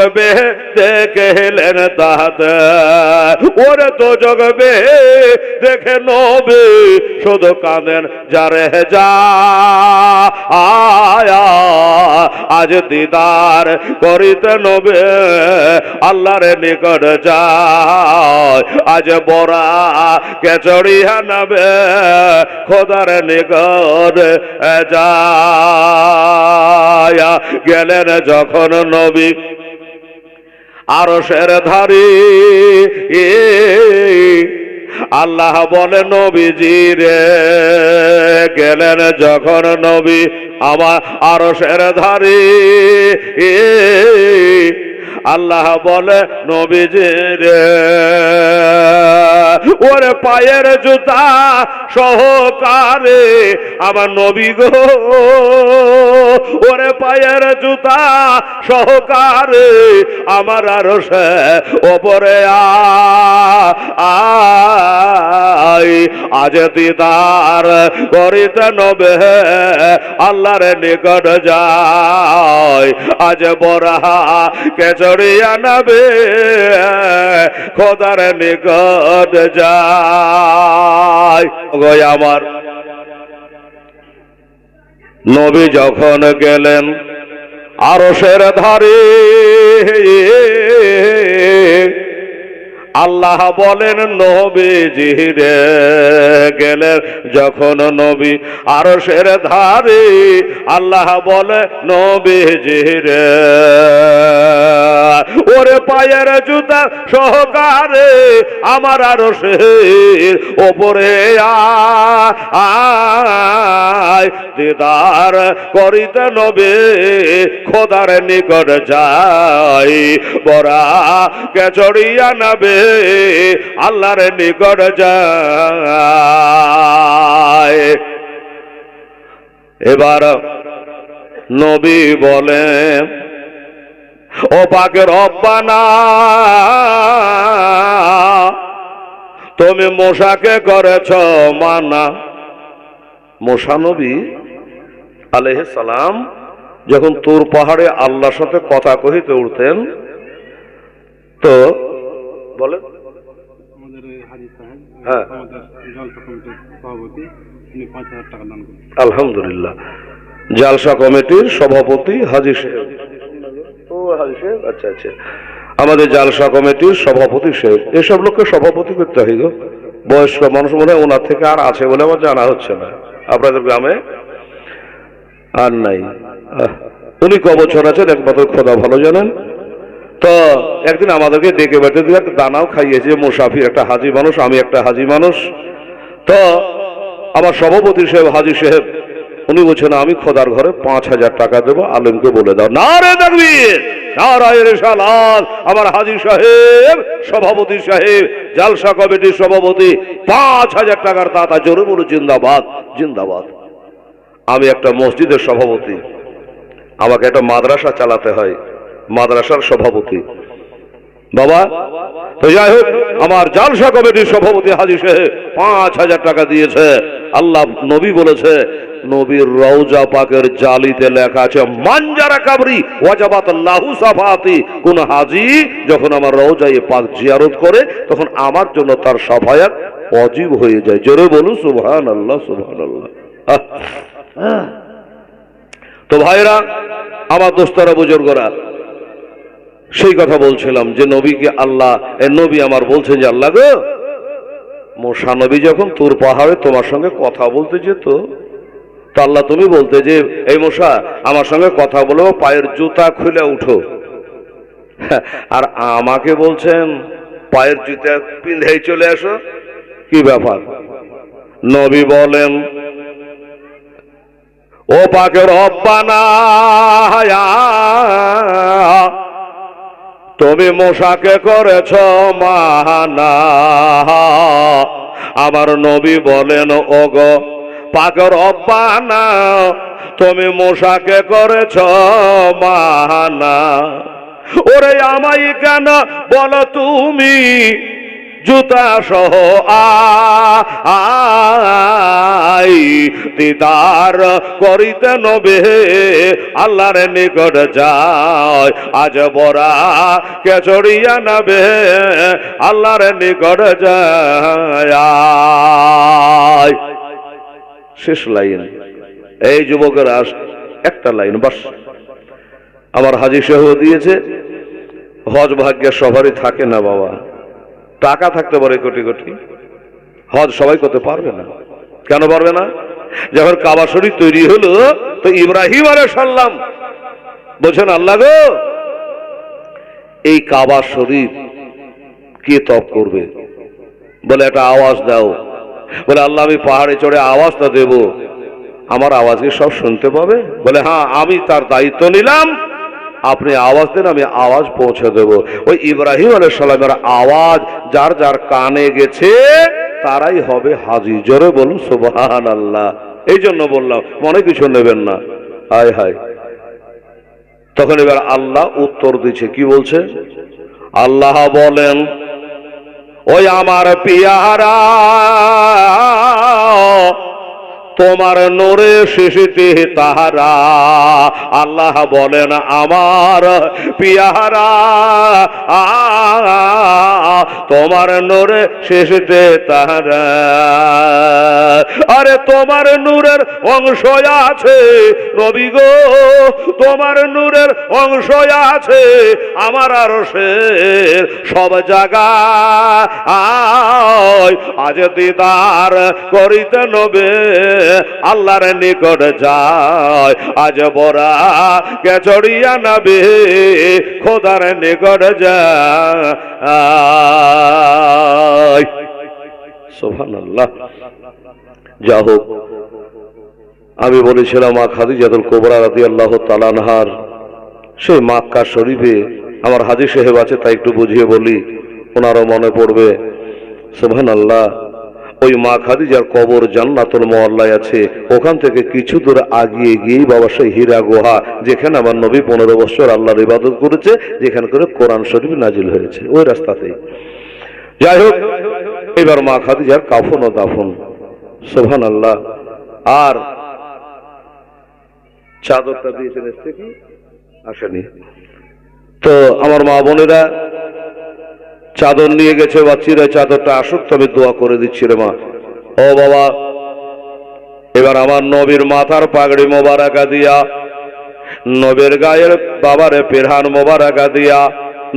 দেখলেন তাহাতে। ওরে দোজখ দেখে নবী শুধু কাঁদেন, যারে যা আয়া আজ দিদার করিতে নবী আল্লাহর নিকট যায়। আজ বড়া কেচড়িয়া নবে খোদার নিকট যায়। গেলেন যখন নবী আরশের ধারে, আল্লাহ বলে নবীজি রে। গেলেন যখন নবী আমার আরশের ধারে, আল্লাহ বলে নবীজি রে। ওরে পায়ের জুতা সহকারে আমার নবী গো, ওরে পায়ের জুতা সহকারে আমার আরশে ওপরে আয়। আজ দিদার করিতে নবে আল্লাহর নিকট যায়। আজ বড়া কেচড়িয়া নবে খোদার নিকট যায়। আমার নবী যখন গেলেন আরশের ধারে, আল্লাহ বলেন নবীজি রে। গেলেন যখন নবী আরশের ধারে, আল্লাহ বলে নবীজি রে। ওরে পায়ের জুতা সহকারে আমার আরশের ওপরে আয়। দিদার করিতে নবী খোদার নিকট যাই। বড়া কেচড়িয়া নবে আল্লাহর নিকট যায়। এবার নবী বলে, ও পাক রব্বানা, তুমি মূসাকে করেছ মানা। মূসা নবী আলাইহিস সালাম যখন তুর পাহাড়ে আল্লাহর সাথে কথা কহিতে উঠতেন, তো বলেন হ্যাঁ, আলহামদুলিল্লাহ, জালসা কমিটির সভাপতি হাজী সাহেব। আচ্ছা আচ্ছা, আমাদের জালসা কমিটির সভাপতি সাহেব। এসব লোককে সভাপতি করতে হয় গো, বয়স্ক মানুষ মনে হয় ওনার থেকে আর আছে বলে আমার জানা হচ্ছে না। আপনাদের গ্রামে আর নাই, উনি ক বছর আছেন একমাত্র খোদা ভালো জানেন। তো একদিন আমাদেরকে ডেকে বেড়ে দিয়ে একটা দানাও খাইয়েছে, মুসাফির একটা হাজি মানুষ, আমি একটা হাজি মানুষ। তো আমার সভাপতি সাহেব, হাজি সাহেব, উনি বলছেন আমি খোদার ঘরে 5,000 টাকা দেবো, আলেমকে বলে দাও। নারে তাকবীর, নারায়ে রিসালাত। আমার হাজি সাহেব, সভাপতি সাহেব, জালসা কমিটির সভাপতি, 5,000 টাকার দাতা। জোরে বলো জিন্দাবাদ, জিন্দাবাদ। আমি একটা মসজিদের সভাপতি, আমাকে একটা মাদ্রাসা চালাতে হয়, মাদ্রাসার সভাপতি বাবা। তো যাই হোক, আমার জালসা কমিটির সভাপতি হাজি সাহেব 5,000 টাকা দিয়েছে। আল্লাহ নবী বলেছে, নবীর রওজা পাকের জালিতে লেখা আছে মানজারা কাবরি ওয়াজাবাত লাহু সাফাতি। কোন হাজি যখন আমার রওজায়ে পাক জিয়ারত করে তখন আমার জন্য তার সাফায়াত ওয়াজিব হয়ে যায়। জোরে বলুন সুবহানাল্লাহ, সুবহানাল্লাহ। তো ভাইরা আমার দোস্তরা, বুজুর্গরা, সেই কথা বলছিলাম যে নবীকে আল্লাহ, নবী আমার বলছেন যে আল্লাহ গো, মুসা নবী যখন তুর পাহাড়ে তোমার সঙ্গে কথা বলতে যেত, তো আল্লাহ তুমি বলতে যে এই মুসা আমার সঙ্গে কথা বলো, পায়ের জুতা খুলে উঠো। আর আমাকে বলছেন পায়ের জুতা পিঁধেই চলে আসো। কি ব্যাপার? নবী বলেন, ও পাকের রব্বানা, তুমি মুসাকে করেছ মানা। আমার নবী বলেন, ওগো পাকের রব্বানা, তুমি মুসাকে করেছ মানা। ওরে আমায় কেন বলো তুমি জুতা সহ আই দিদার করিতে নবে আল্লাহর নিকট যায়। আজ বরা কেচড়িয়া নবে আল্লাহর নিকট যায়। শেষ লাইন। এই যুবকের একটা লাইন বাস। আমার হাজি সাহেব দিয়েছে, হজ ভাগ্যের সবারই থাকে না বাবা। টাকা থাকতে পারে কোটি কোটি, হজ সবাই করতে পারবে না। কেন পারবে না? যখন কাবা শরীফ তৈরি হলো তো ইব্রাহিম আলাইহিস সালাম বলছেন, আল্লাহ গো, এই কাবা শরীফ কে তপ করবে? বলে একটা আওয়াজ দাও। বলে আল্লাহ, আমি পাহাড়ে চড়ে আওয়াজটা দেব, আমার আওয়াজকে সব শুনতে পাবে? বলে হ্যাঁ, আমি তার দায়িত্ব নিলাম, আপনি আওয়াজ দেন, আমি আওয়াজ পৌঁছে দেব। ওই ইব্রাহিম আলাইহিস সালামের আওয়াজ যার যার কানে গেছে তারাই হবে হাজি। জোরে বলুন সুবহানাল্লাহ। এই জন্য বললাম, মনে কিছু নেবেন না। হায় হায়। তখন এবার আল্লাহ উত্তর দিচ্ছে, কি বলছে? আল্লাহ বলেন, ওই আমার পিয়ারা, তোমার নূরে শিশিতে তাহারা। আল্লাহ বলেন, আমার পিয়ারা, তোমার নূরে শিশিতে তাহারা। আরে তোমার নূরের অংশ আছে নবী গো, তোমার নূরের অংশ আছে আমার আরশের সব জায়গায়। আজ দিদার করিতে নবে আল্লাহর নিকট যায়। আজ বরা কেচড়িয়া নবে খোদার নিকট যায়। সুবহানাল্লাহ। যা হোক, আমি বলেছিলাম মা খাদিজাতুল কুবরা রাদিয়াল্লাহু তাআলা আনহার সেই মক্কা শরীফে আমার হাজী সাহেব আছে, তাই একটু বুঝিয়ে বলি, ওনারও মনে পড়বে। সুবহানাল্লাহ। ওই মা খাদিজার কবর জান্নাতুল মুআল্লায় আছে। ওখান থেকে কিছু দূর আগিয়ে গিয়েই বাবা সেই হীরা গুহা, যেখানে আমার নবী 15 বছর আল্লাহর ইবাদত করেছে, যেখানে করে কোরআন শরীফ নাজিল হয়েছে, ওই রাস্তাতেই। যাই হোক, এবার মা খাদিজার কাফন ও দাফন। সুবহানাল্লাহ। আর চাদরটা দিয়েছেন, এসছে কি আসেনি? তো আমার মা বোনেরা চাদর নিয়ে গেছে, বাচ্চিরা চাদরটা আসুক, তবে দোয়া করে দিচ্ছি রে মা। ও বাবা, এবার আমার নবীর মাথার পাগড়ি মোবারকা দিয়া, নবীর গায়ের বাবারে পেরহান মোবারকা দিয়া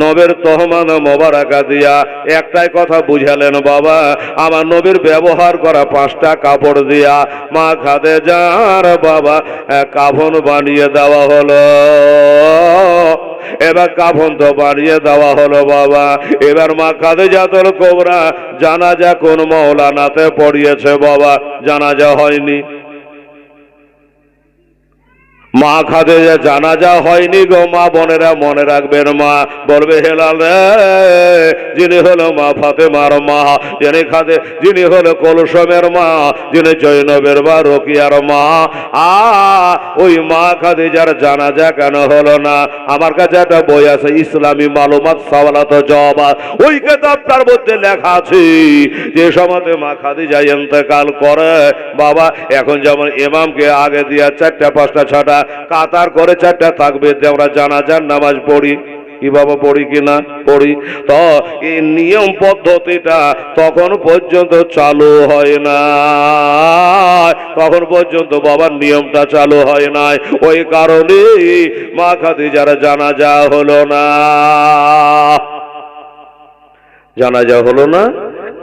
নবীর তহমান মোবারকা দিয়া একটাই কথা বুঝালেন, বাবা আমার নবীর ব্যবহার করা 5টা কাপড় দিয়া মা খাদিজার বাবা কাফন বানিয়ে দেওয়া হলো। এবার কাফন তো বানিয়ে দেওয়া হলো বাবা। এবার মা খাদিজাতুল কুবরা জানাজা কোন মাওলানাতে পড়িয়েছে বাবা? জানাজা হয়নি। মা খাদিজা জানাজা হয়নি গো। মা বোনেরা মনে রাখবেন, মা বলবে হেলাল রে, যিনি হলো মা ফাতেমার মা, যিনি হলো কুলসুমের মা, যিনি জৈনবের বা রোকিয়ার মা, ওই মা খাদিজার জানাজা কেন হলো না? আমার কাছে একটা বই আছে, ইসলামী মালুমাত সওয়ালাত জবাব। ওই কিতাবটার মধ্যে লেখা আছে যে সময়তে মা খাদিজা ইন্তেকাল করে বাবা, এখন যেমন ইমামকে আগে দিয়া 4টা 5টা 6টা কাতার করে 4টা তাকবীর দিয়ে আমরা জানাজার নামাজ পড়ি। কি বাবা পড়ি কিনা? পড়ি। তো এই নিয়ম পদ্ধতিটা তখন পর্যন্ত চালু হয় না, তখন পর্যন্ত বাবার নিয়মটা চালু হয় নাই। ওই কারণে মা খাদিজার জানাজা হলো না, জানাজা হলো না।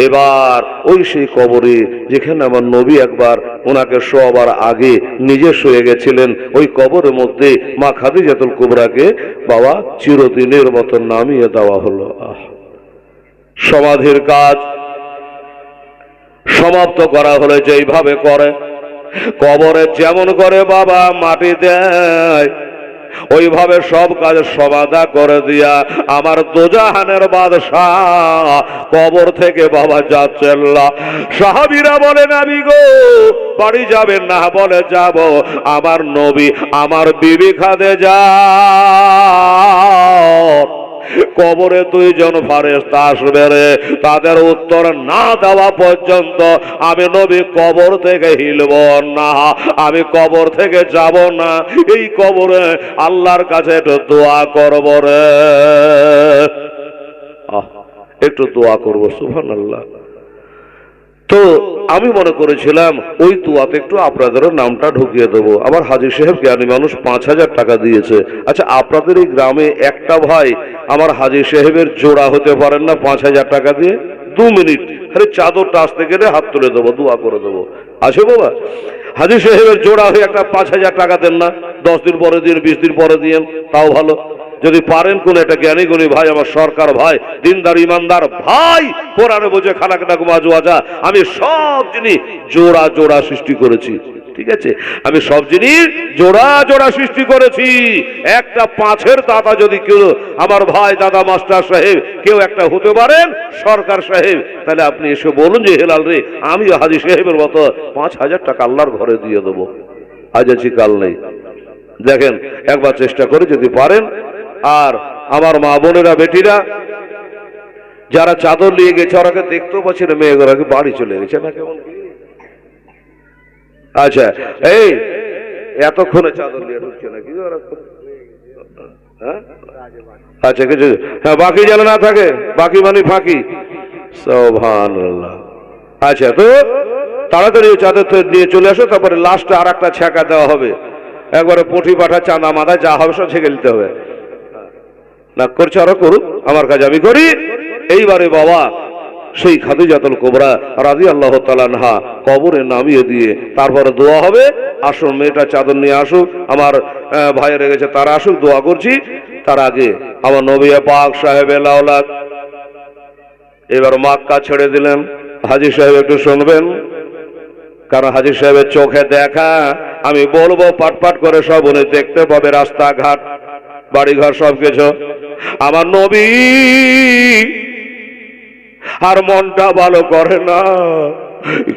এবার ওই সেই কবরে যেখানে আমার নবী একবার ওনাকে শোয়াবার আগে নিজে শুয়ে গেছিলেন, ওই কবরের মধ্যে মা খাদিজাতুল কুবরাকে বাবা চিরদিনের মতো নামিয়ে দেওয়া হলো। সমাধির কাজ সমাপ্ত করা হলে যেইভাবে করে, কবরে যেমন করে বাবা মাটি দেয়, ওইভাবে সব কাজ সমাধা করে দিয়া আমার দোজাহানের বাদশাহ কবর থেকে বাবা যাচ্ছেন। সাহাবীরা বলে নবী গো বাড়ি যাবেন না? বলে যাব। আমার নবী আমার বিবি খাদিজা কবরে 2 জন ফেরেশতা আসবে রে, তাদের উত্তর না দেওয়া পর্যন্ত আমি নবী কবর থেকে হিলব না, আমি কবর থেকে যাব না। এই কবরে আল্লাহর কাছে একটু দোয়া করব রে, একটু দোয়া করব। সুবহানাল্লাহ। তো আমি মনে করেছিলাম ওই দোয়াতে একটু আপনাদেরও নামটা ঢুকিয়ে দেবো। আমার হাজী সাহেব জ্ঞানী মানুষ 5000 টাকা দিয়েছে। আচ্ছা, আপনাদের এই গ্রামে একটা ভাই আমার হাজী সাহেবের জোড়া হতে পারেন না 5000 টাকা দিয়ে? 2 মিনিট খালি চাদরটা আসতে গেলে হাত তুলে দেবো, দোয়া করে দেবো। আছে বাবা? হাজী সাহেবের জোড়া হয়ে একটা 5000 টাকা দেন না? 10 দিন পরে দিন, 20 দিন পরে দিন, তাও ভালো। যদি পারেন কোন একটা জ্ঞানী গুণী ভাই, আমার সরকার ভাই, দিনদার ইমানদার ভাই, কোরআনে বোঝে খালাকনা গুমাজুয়াজা, আমি সব জিনিস জোড়া জোড়া সৃষ্টি করেছি। ঠিক আছে, আমি সব জিনিস জোড়া জোড়া সৃষ্টি করেছি। একটা 5-এর দাদা যদি কেউ আমার ভাই দাদা মাস্টার সাহেব কেউ একটা হতে পারেন সরকার সাহেব, তাহলে আপনি এসে বলুন যে হেলাল রে আমি হাজী সাহেবের মতো 5000 টাকা আল্লাহর ঘরে দিয়ে দেবো। আজ আছি কাল নেই। দেখেন একবার চেষ্টা করে যদি পারেন। আর আমার মা বোনেরা বেটিরা যারা চাদর নিয়ে গেছে ওরাকে দেখতেও পাচ্ছি না, মেয়েগুলোকে বাড়ি চলে গেছে না কেমন? আচ্ছা, এই এতক্ষণে চাদর নিয়ে ঢুকছে নাকি? আচ্ছা কিছু, হ্যাঁ বাকি যেন না থাকে, বাকি মানে ফাঁকি। সুবহানাল্লাহ। আচ্ছা, তো তাড়াতাড়ি চাদর নিয়ে চলে আসো, তারপরে লাস্টে আর একটা ছ্যাঁকা দেওয়া হবে। একবারে পুঁটি পাঠা চাঁদা মাথা যা হবে সব ছেঁকে দিতে হবে। না করছে আরো করুক, আমার কাজ আমি করি। এইবারে বাবা সেই খাদিজাতুল কুবরা রাদিয়াল্লাহু তাআলা আনহা কবরে নামিয়ে দিয়ে তারপরে দোয়া হবে। আসুন মেয়েটা চাদর নিয়ে আসুক, আমার ভাইয়েরা গেছে তারা আসুক, দোয়া করছি। তার আগে আমার নবী পাক সাহেবে লাউলাদ এবার মক্কা ছেড়ে দিলেন। হাজী সাহেব একটু শুনবেন, কারণ হাজী সাহেবের চোখে দেখা আমি বলবো, পাট পাট করে সব উনি দেখতে পাবে, রাস্তাঘাট বাড়িঘর সবকিছু। আমার নবী আর মনটা ভালো করে না,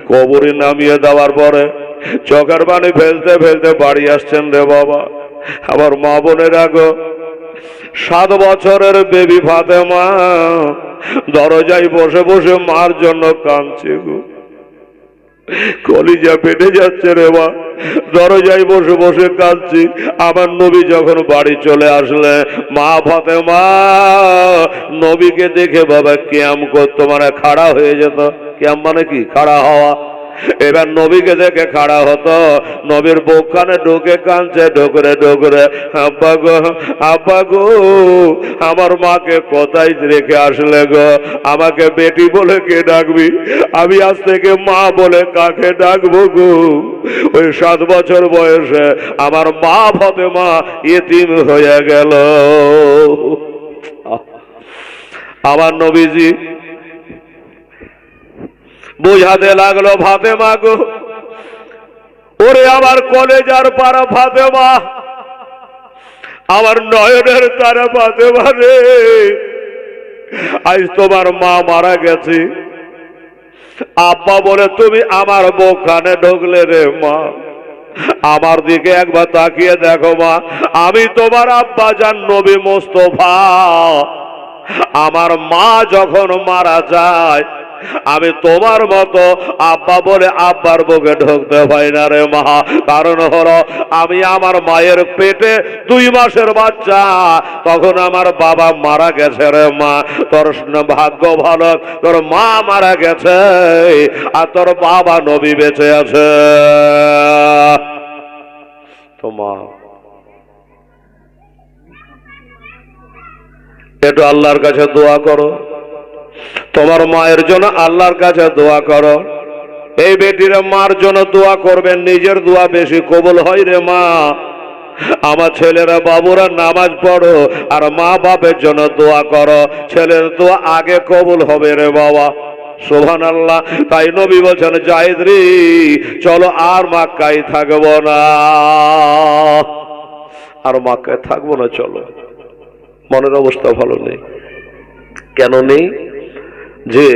কবরে নামিয়ে দেওয়ার পরে চোখের পানি ফেলতে ফেলতে বাড়ি আসছেন রে বাবা। আমার মা বোনেরা গো, 7 বছরের বেবি ফাতেমা দরজায় বসে বসে মার জন্য কাঁদছে গো, কলিজা পেটে যাচ্ছে রে মা, দরজায় বসে বসে কাঁদছি। আমার নবী যখন বাড়ি চলে আসলে মা ফাতেমা নবীকে দেখে বাবা কিয়াম করতো, মানে খাড়া হয়ে যেত। কিয়াম মানে কি? খাড়া হওয়া। এবার নবীকে দেখে খাড়া হতো, নবীর বুকখানে ঢুকে কাঁদছে ডোকরে ডোকরে, আব্বা গো আব্বা গো, আমার মাকে কোথায় রেখে আসলে গো? আমাকে বেটি বলে কে ডাকবি? আমি আজ থেকে মা বলে কাকে ডাকবো গো? ওই 7 বছর বয়সে আমার মা ফাতেমা ইতিম হয়ে গেল। আমার নবীজি বুঝাতে লাগলো, ফাতেমা গো, ওরে আমার কলেজার পাড়া ফাতেমা, আমার নয়নের তারা ফাতেমা রে, আজ তোমার মা মারা গেছে, আব্বা বলে তুমি আমার বুকখানে ঢুকলে রে মা, আমার দিকে একবার তাকিয়ে দেখো মা, আমি তোমার আব্বা জান নবী মুস্তাফা। আমার মা যখন মারা যায় আমি তোমার মতো আব্বা বলে আব্বার বুকে ঢুকতে পাই না রে মা। কারণ হলো আমি আমার মায়ের পেটে 2 মাসের বাচ্চা, তখন আমার বাবা মারা গেছে রে মা। তোর ভাগ্য ভালো, তোর মা মারা গেছে আর তোর বাবা নবী বেঁচে আছে। তো মা একটু আল্লাহর কাছে দোয়া করো, তোমার মায়ের জন্য আল্লাহর কাছে দোয়া করো। এই বেটির মার জন্য দোয়া করবেন, নিজের দোয়া বেশি কবুল হয় রে মা। আমার ছেলেরা বাবুরা নামাজ পড়ো আর মা বাপের জন্য দোয়া করো, ছেলের দোয়া আগে কবুল হবে রে বাবা। সুবহানাল্লাহ। তাই নবী বলছেন, জায়েদ রে চলো আর মক্কায় থাকবো না, আর মক্কায় থাকবো না, চলো। মনের অবস্থা ভালো নেই। কেন নেই? যে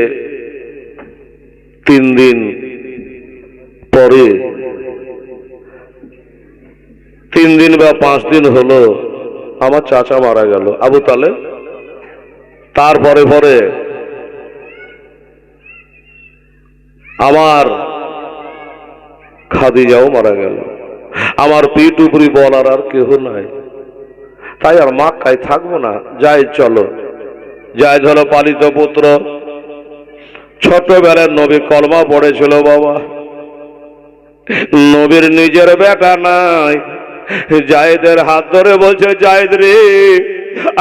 3 দিন পরে, 3 দিন বা 5 দিন হলো আমার চাচা মারা গেল আবু তালেব। তারপরে পরে আমার খাদিজাও মারা গেল। আমার পিঠ উপরি বলার আর কেহ নাই। তাই আর মক্কায় থাকবো না, যাই চলো। জায়েদ হলো পালিত পুত্র, ছোটবেলায় নবী কলমা পড়েছিল বাবা। নবীর নিজের বেটা নাই, জায়েদের হাত ধরে বলছে, জায়েদ রে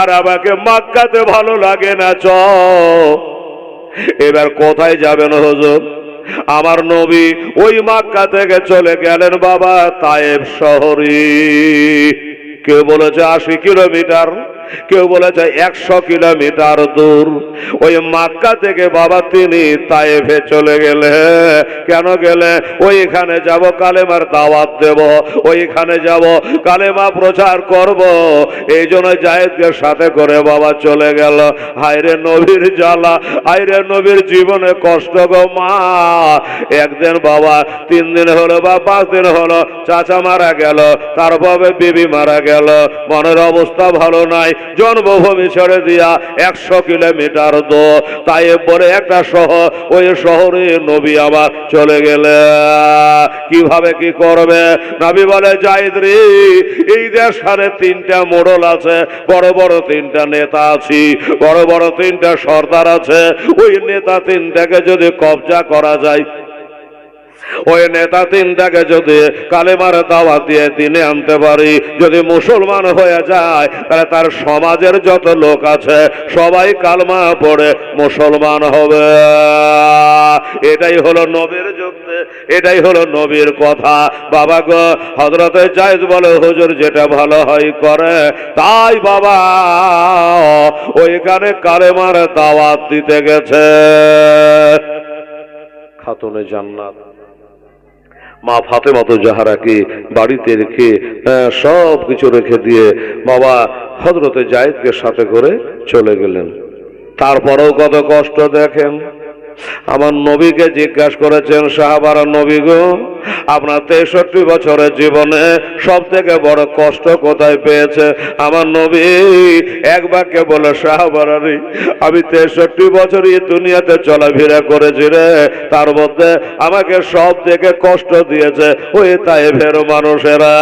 আর আমাকে মক্কাতে ভালো লাগে না, চ। এবার কোথায় যাবেন হুজুর? আমার নবী ওই মক্কা থেকে চলে গেলেন বাবা তায়েব শহরে। কেউ বলেছে 80 কিলোমিটার, কেউ বলেছে 100 কিলোমিটার দূর। ওই মক্কা থেকে বাবা তিনি তায়েফে চলে গেলে। কেন গেলে? ওইখানে যাব কালেমার দাওয়াত দেব, ওইখানে যাব কালেমা প্রচার করব। এই জন্য জায়েদকে সাথে করে বাবা চলে গেল। হায়রে নবীর জ্বালা, হায়রে নবীর জীবনে কষ্ট গো মা। একদিন বাবা 3 দিন হলো বা 5 দিন হলো চাচা মারা গেল, তারপরে বিবি মারা গেল, মনের অবস্থা ভালো নাই। জন্মভূমি ছেড়ে দিয়া 100 কিলোমিটার দূর তায়েব বলে একটা শহর, ওই শহরে নবী আবার চলে গেলে। কিভাবে কি করবে? নবী বলে, জায়েদ রে এই দেশ 3.5টা মোড়ল আছে, বড় বড় 3টা নেতা আছি, বড় বড় 3টা সর্দার আছে। ওই নেতা 3টাকে যদি কবজা করা যায়, ওই নেতা 3টাকে যদি কালেমার দাওয়াত দিয়ে দিনে আনতে পারি, যদি মুসলমান হয়ে যায়, তাহলে তার সমাজের যত লোক আছে সবাই কালমা পড়ে মুসলমান হবে। এটাই হলো নবীর যুক্তি, এটাই হলো নবীর কথা। বাবা গো, হযরতে জায়েদ বলে, হুজুর যেটা ভালো হয় করে। তাই বাবা ওইখানে কালেমার দাওয়াত দিতে গেছে। খাতুনে জান্নাত মা ফাতেমা জাহরাকে বাড়িতে রেখে সব কিছু রেখে দিয়ে বাবা হযরতে জায়েদকে সাথে করে চলে গেলেন। তারপরেও কত কষ্ট দেখেন। আমার নবীকে জিজ্ঞাসা করেছেন, সাহাবারা, নবী গো আপনার 63 বছরের জীবনে সব থেকে বড় কষ্ট কোথায় পেয়েছে? আমার নবী এক বাক্যে বলে, সাহাবারা, আমি 63 বছর এই দুনিয়াতে চলাফেরা করেছি রে, তার মধ্যে আমাকে সব থেকে কষ্ট দিয়েছে ওই তায়েফের মানুষেরা।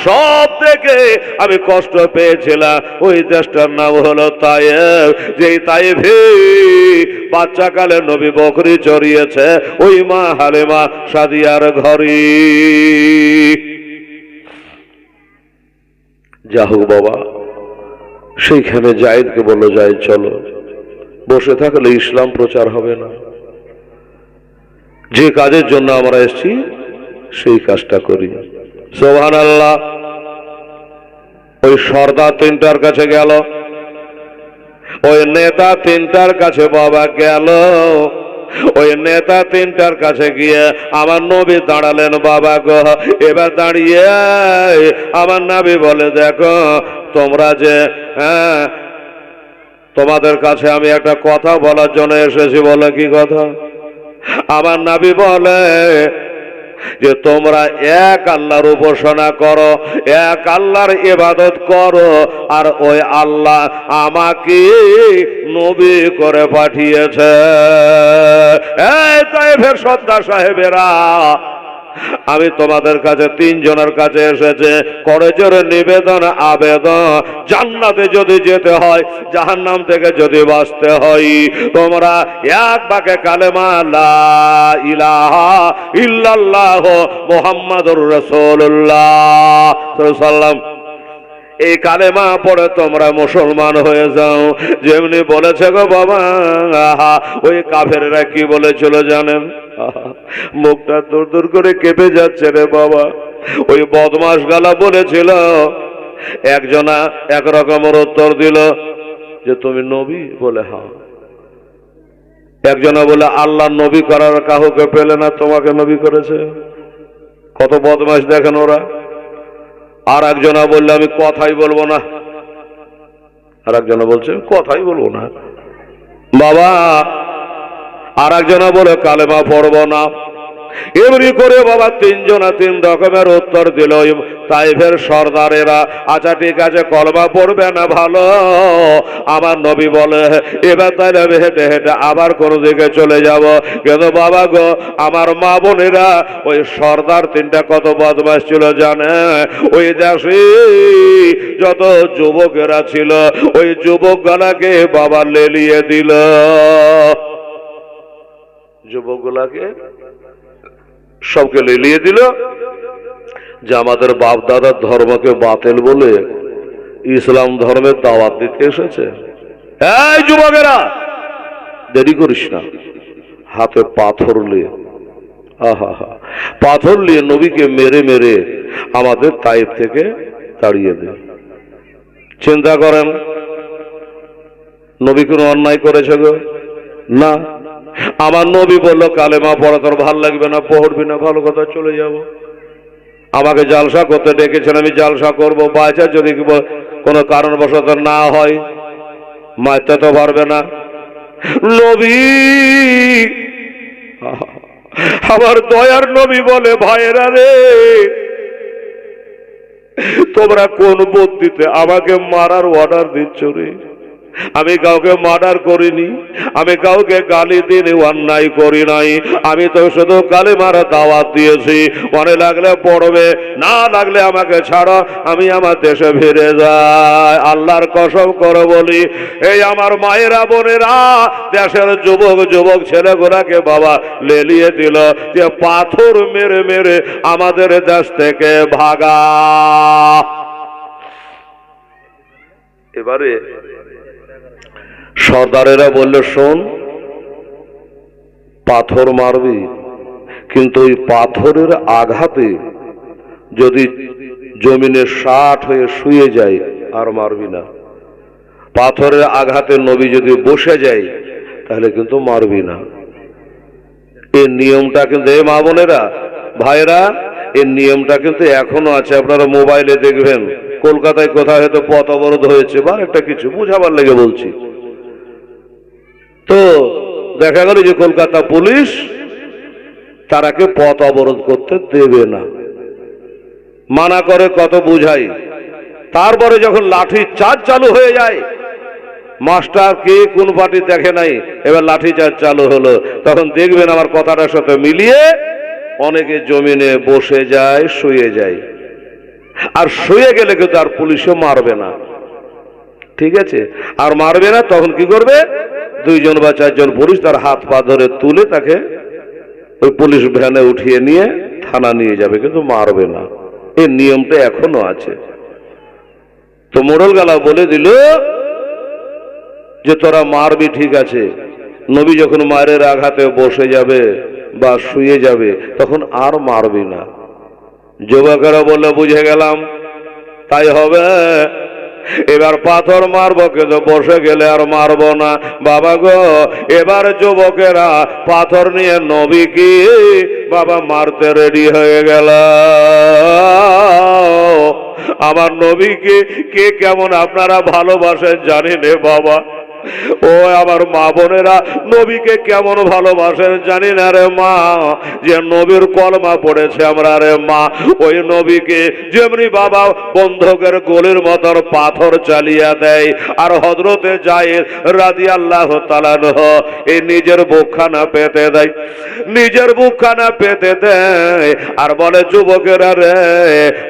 সব থেকে আমি কষ্ট পেয়েছিলাম ওই দেশটার নাম হলো তায়েফ, যেই তায়েফে বাচ্চাকালে নবী বকরি চড়িয়েছে ওই মা হালিমা সাদিয়ার ঘরে। যা হোক বাবা, সেইখানে জায়েদকে বললো, জায়েদ চলো, বসে থাকলে ইসলাম প্রচার হবে না। যে কাজের জন্য আমরা এসেছি সেই কাজটা করি। সুবহানাল্লাহ। ওই সর্দার তিনটার কাছে গেল, ওই নেতা তিনটার কাছে বাবা গেল। ওই নেতা তিনটার কাছে গিয়ে আমার নবী দাঁড়ালেন বাবা গো। এবার দাঁড়িয়ে আমার নবী বলে, দেখো তোমরা যে তোমাদের কাছে আমি একটা কথা বলার জন্য এসেছি। বলে, কি কথা? আমার নবী বলে যে তোমরা এক আল্লাহর উপাসনা করো, এক আল্লাহর ইবাদত করো, আর ওই আল্লাহ আমাকে নবী করে পাঠিয়েছে। এই তায়েফের সর্দার সাহেবেরা, আমি তোমাদের কাছে তিনজনের কাছে এসেছে, করেজের নিবেদন আবেদন, জান্নাতে যদি যেতে হয়, জাহান্নাম থেকে যদি বাঁচতে হয়, তোমরা এক বাক্যে কালেমা লা ইলাহা ইল্লাল্লাহ মুহাম্মাদুর রাসূলুল্লাহ সাল্লাল্লাহু এই কালেমা পড়ে তোমরা মুসলমান হয়ে যাও। যেমনি বলেছে গো বাবা, ওই কাফেররা কি বলেছিল জানেন? মুখটা দূর দূর করে কেঁপে যাচ্ছে রে বাবা। ওই বদমাস গালা বলেছিল, একজনা এক রকমের উত্তর দিল যে তুমি নবী? বলে হ্যাঁ। একজনা বলে আল্লাহ নবী করার কাউকে পেলে না, তোমাকে নবী করেছে। কত বদমাস দেখেন ওরা। আর একজনা বললে আমি কথাই বলবো না। আর একজনা বলছে কথাই বলবো না বাবা। আর একজনা বলে কালেমা পড়বো না। এমনি করে বাবা তিনজনা তিন রকমের উত্তর দিল। তাইফের সর্দারেরা, আচ্ছা ঠিক আছে কলমা পড়বে না, ভালো। আমার নবী বলে এবার তাহলে আমি হেঁটে হেঁটে আবার কোন দিকে চলে যাব। কিন্তু বাবা গো, আমার মা বোনেরা, ওই সর্দার তিনটা কত বদমাশ ছিল জানে? ওই দেশে যত যুবকেরা ছিল ওই যুবক গুলাকে বাবা লেলিয়ে দিল। যুবক গুলাকে সবকে লেলিয়ে দিল যে আমাদের বাপ দাদার ধর্মকে বাতিল বলে ইসলাম ধর্মের দাওয়াত দিতে এসেছে। এই যুবকেরা, দেরি করিস না, হাতে পাথর নিয়ে, পাথর নিয়ে নবীকে মেরে মেরে আমাদের তাইফ থেকে তাড়িয়ে দে। চিন্তা করেন, নবী কোনো অন্যায় করেছে গো? না। আমার নবী বললো কালেমা পড়া তোর ভাল লাগবে না, পড়বি না, ভালো কথা, চলে যাব। আমাকে জালসা করতে ডেকেছেন, আমি জালসা করবো। বাচ্চা যদি কোনো কারণবশত না হয়, মারতে তো পারবে না। নবী, আমার দয়ার নবী বলে, ভাইয়েরা রে, তোমরা কোন বুদ্ধিতে আমাকে মারার অর্ডার দিচ্ছ রে? আমি কাউকে মার্ডার করিনি, আমি কাউকে গালি দিইনি, অন্যায় করি নাই। আমি তো শুধু কালেমার দাওয়াত দিয়েছি। মনে লাগলে পড়বে, না লাগলে আমাকে ছাড়ো, আমি আমার দেশে ফিরে যাই। আল্লাহর কসম করে বলি, এই আমার মায়েরা বোনেরা, দেশের যুবক যুবক ছেলেগুলাকে বাবা লেলিয়ে দিল যে পাথর মেরে মেরে আমাদের দেশ থেকে ভাগা। এবারে সর্দারেরা বললে, শোন, পাথর মারবি, কিন্তু ওই পাথরের আঘাতে যদি জমিনে 60 হয়ে শুয়ে যায় আর মারবি না। পাথরের আঘাতে নবী যদি বসে যায় তাহলে কিন্তু মারবি না। এই নিয়মটা কিন্তু, এই মা বোনেরা, ভাইরা, এই নিয়মটা কিন্তু এখনো আছে। আপনারা মোবাইলে দেখবেন, কলকাতায় কোথাও হয়তো পথ অবরোধ হয়েছে বা একটা কিছু, বুঝাবার লেগে বলছি, তো দেখা গেল যে কলকাতা পুলিশ তারাকে পথ অবরোধ করতে দেবে না, মানা করে, কত বুঝাই। তারপরে যখন লাঠি চার্জ চালু হয়ে যায়, মাস্টার কে কোন পার্টি দেখে নাই, এবার লাঠি চার্জ চালু হলো, তখন দেখবেন আমার কথাটার সাথে মিলিয়ে অনেকে জমিনে বসে যায়, শুয়ে যায়। আর শুয়ে গেলে কিন্তু আর পুলিশও মারবে না, ঠিক আছে? আর মারবে না, তখন কি করবে? 2 জন বা 4 জন পুলিশ তার হাত পা ধরে তুলে তাকে ওই পুলিশ ভ্যানে উঠিয়ে নিয়ে থানা নিয়ে যাবে, কিন্তু মারবে না। এই নিয়মটা এখনো আছে। তো মোড়ল গালা বলে দিল যে তোরা মারবি, ঠিক আছে, নবী যখন মায়ের আঘাতে বসে যাবে বা শুয়ে যাবে তখন আর মারবি না। যুবকেরা বললে বুঝে গেলাম, তাই হবে। এবার পাথর মারবো, কিন্তু বসে গেলে আর মারবো না। বাবা গো, এবার যুবকেরা পাথর নিয়ে নবীকে বাবা মারতে রেডি হয়ে গেল। আমার নবীকে কে কেমন আপনারা ভালোবাসেন জানি নে বাবা। ও আমার মা বোনেরা, নবীকে কেমন ভালোবাসেন জানি না রে মা। যে নবীর কলমা পড়েছে আমরা রে মা, ওই নবীকে যেমনি বাবা বন্ধকের গোলের মতন পাথর চালিয়ে দেয়। আর হযরতে যায়েদ রাদিয়াল্লাহু তাআলা আনহু এই নিজের বুকখানা পেতে দেয়, নিজের বুকখানা পেতে দেয় আর বলে, যুবকেরা রে,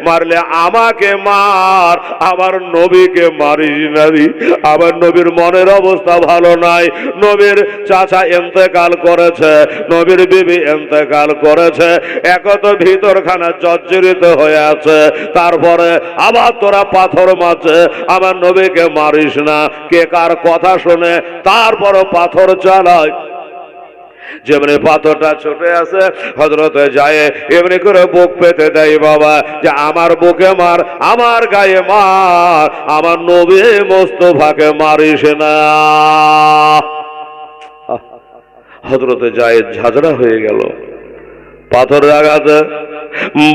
মারলে আমাকে মার, আমার নবীকে মারিস না রে। আমার নবীর মনের অবস্থা ভালো নাই। নবীর চাচা ইন্তেকাল করেছে, নবীর বিবি ইন্তেকাল করেছে, একত ভিতরখানা জর্জরিত হয়ে আছে। তারপরে আবার তোরা পাথর মারছে, আমার নবীকে মারিস না। কে কার কথা শুনে তারপরও পাথর চালায়। যেমনি পাথরটা ছুটে আসে, হযরতে যায় এমনি করে বুক পেতে দেয় বাবা, যে আমার বুকে মার, আমার গায়ে মার, আমার নবী মুস্তাফাকে মারিস না। হযরতে যায় ঝাঁঝরা হয়ে গেল, পাথরের আঘাতে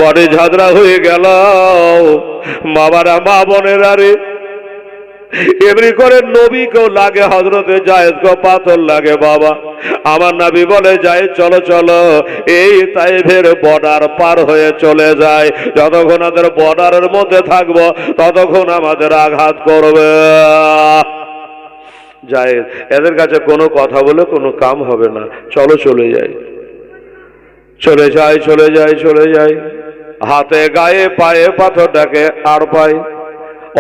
বডি ঝাঁঝরা হয়ে গেল। বাবারা, মা বোনেরা রে, এমনি করে নবীকেও লাগে, হযরতে যায়েদকে পাথর লাগে বাবা। আমার নবী বলে, যায়েদ চলো চলো, এই তায়েফের বর্ডার পার হয়ে চলে যায়। যতক্ষণ আমাদের বর্ডারের মধ্যে থাকবো ততক্ষণ আমাদের আঘাত করবে। যায়েদ, এদের কাছে কোনো কথা বলে কোনো কাম হবে না, চলো চলে যাই। চলে যায়, চলে যায়, চলে যায়। হাতে গায়ে পায়ে পাথরটাকে আর পায়।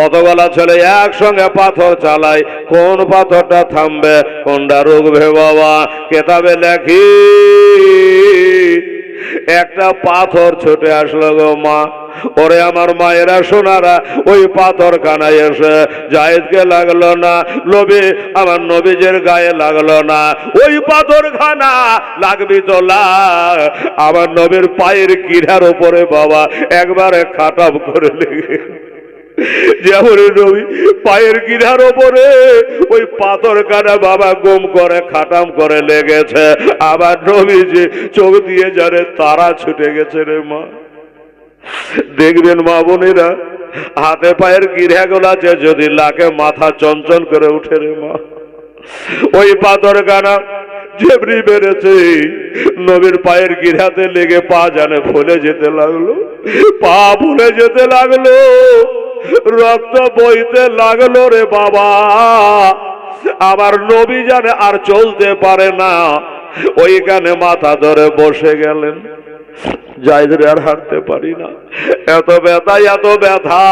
অতবেলা ছেলে একসঙ্গে পাথর চালায়, কোন পাথরটা থামবে, কোনটা রুখবে বাবা? কেতাবে লেখি একটা পাথর ছুটে আসলো গো মা। ওরে আমার মায়েরা সোনারা, ওই পাথর খানায় এসে যায়েদকে লাগলো না, নবী আমার নবীজের গায়ে লাগলো না। ওই পাথর খানা লাগবি তো লাগ, আমার নবীর পায়ের গিরার উপরে বাবা একবারে খাটাপ করে লেগে, যেমন নবী পায়ের গিরার ওপরে ওই পাথর কাটা বাবা গম করে খাটাম করে লেগেছে। আবার নবী যে চোখ দিয়ে যারে তারা ছুটে গেছে রে মা। দেখবেন মা বোনেরা, হাতে পায়ের গিরা গোলাছে যদি লাগে মাথা চঞ্চল করে উঠে রে মা। ওই পাথর কানা যেমনি বেড়েছে, নবীর পায়ের গিরাতে লেগে পা জানে ফুলে যেতে লাগলো, পা ফুলে যেতে লাগলো, রক্ত বইতে লাগলো রে বাবা। আমার নবী জানে আর চলতে পারে না, ওইখানে মাথা ধরে বসে গেলেন। যায়েদ আর হাঁটতে পারি না, এত ব্যথা, এত ব্যথা,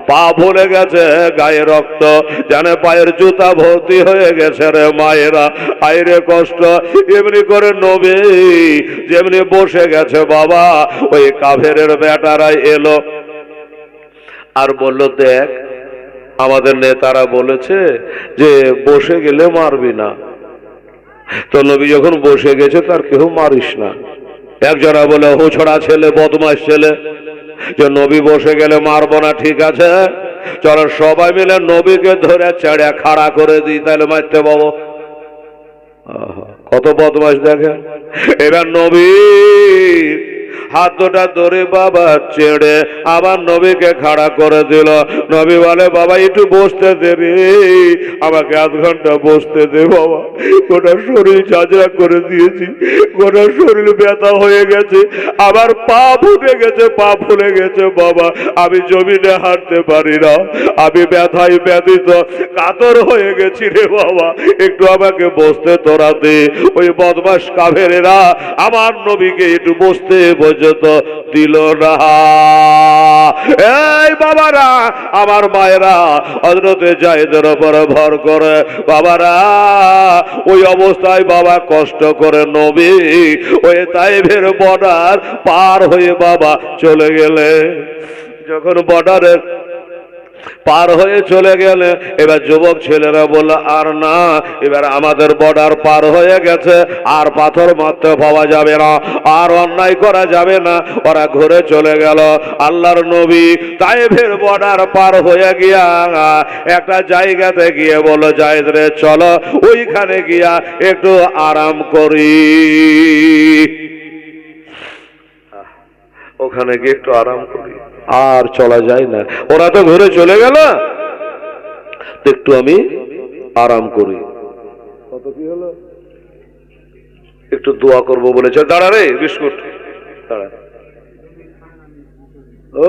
পা ভুলে গেছে, গায়ে রক্ত, জানে পায়ের জুতা ভর্তি হয়ে গেছে রে মায়েরা। আইরে কষ্ট। এমনি করে নবী যেমনি বসে গেছে বাবা, ওই কাফেরের বেটারাই এলো আর বলল, দেখ আমাদের নেতারা বলেছে যে বসে গেলে মারবি না, তো নবী যখন বসে গেছে তার কেউ মারিস না। একজনা বলে, হোছড়া ছেলে, বদমাশ ছেলে, যে নবী বসে গেলে মারবো না, ঠিক আছে চলো সবাই মিলে নবীকে ধরে ছেড়ে খাড়া করে দিই, তাহলে মারতে পাবো। কত বদমাশ দেখেন। এবার নবী হাত দুটা ধরে বাবা ছেড়ে আবার নবীকে খাড়া করে দিল। নবী বলে বাবা একটু বসতে দে রে, আমাকে আধ ঘন্টা বসতে দে বাবা, গোটা শরীর ঝাঁঝরা করে দিয়েছি, গোটা শরীর ব্যথা হয়ে গেছে, আবার পা ফুটে গেছে, পা ফুলে গেছে বাবা, আমি জমিনে হাঁটতে পারি না, আমি ব্যথায় ব্যথিত কাতর হয়ে গেছি রে বাবা, একটু আমাকে বসতে তোরা দে। ওই বদমাস কাফেরেরা আমার নবীকে একটু বসতে পর্যন্ত দিল না। এই বাবারা, আমার মায়েরা হযরতে যায়েদের উপর ভর করে বাবারা, ওই অবস্থায় বাবা কষ্ট করে নবী ওই তাইফের বর্ডার পার হয়ে বাবা চলে গেলে। যখন বর্ডারের পার হয়ে চলে গেলে এবার যুবক ছেলেরা বলল আর না, এবার আমাদের বর্ডার পার হয়ে গেছে, আর পাথর মারতে পাওয়া যাবে না, আর অন্যায় করা যাবে না। ওরা ঘুরে চলে গেল। আল্লাহর নবী তায়েফের বর্ডার পার হয়ে গিয়া একটা জায়গাতে গিয়ে বলল যায়েদ রে চলো ওইখানে গিয়া একটু আরাম করি, ওখানে গিয়ে একটু আরাম করি। আর চলা যায় না, ওরা তো ঘুরে চলে গেল, একটু আমি আরাম করি। কত কি হলো, একটু দোয়া করবো বলেছে। দাঁড়া রে বিস্কুট দাঁড়া। ও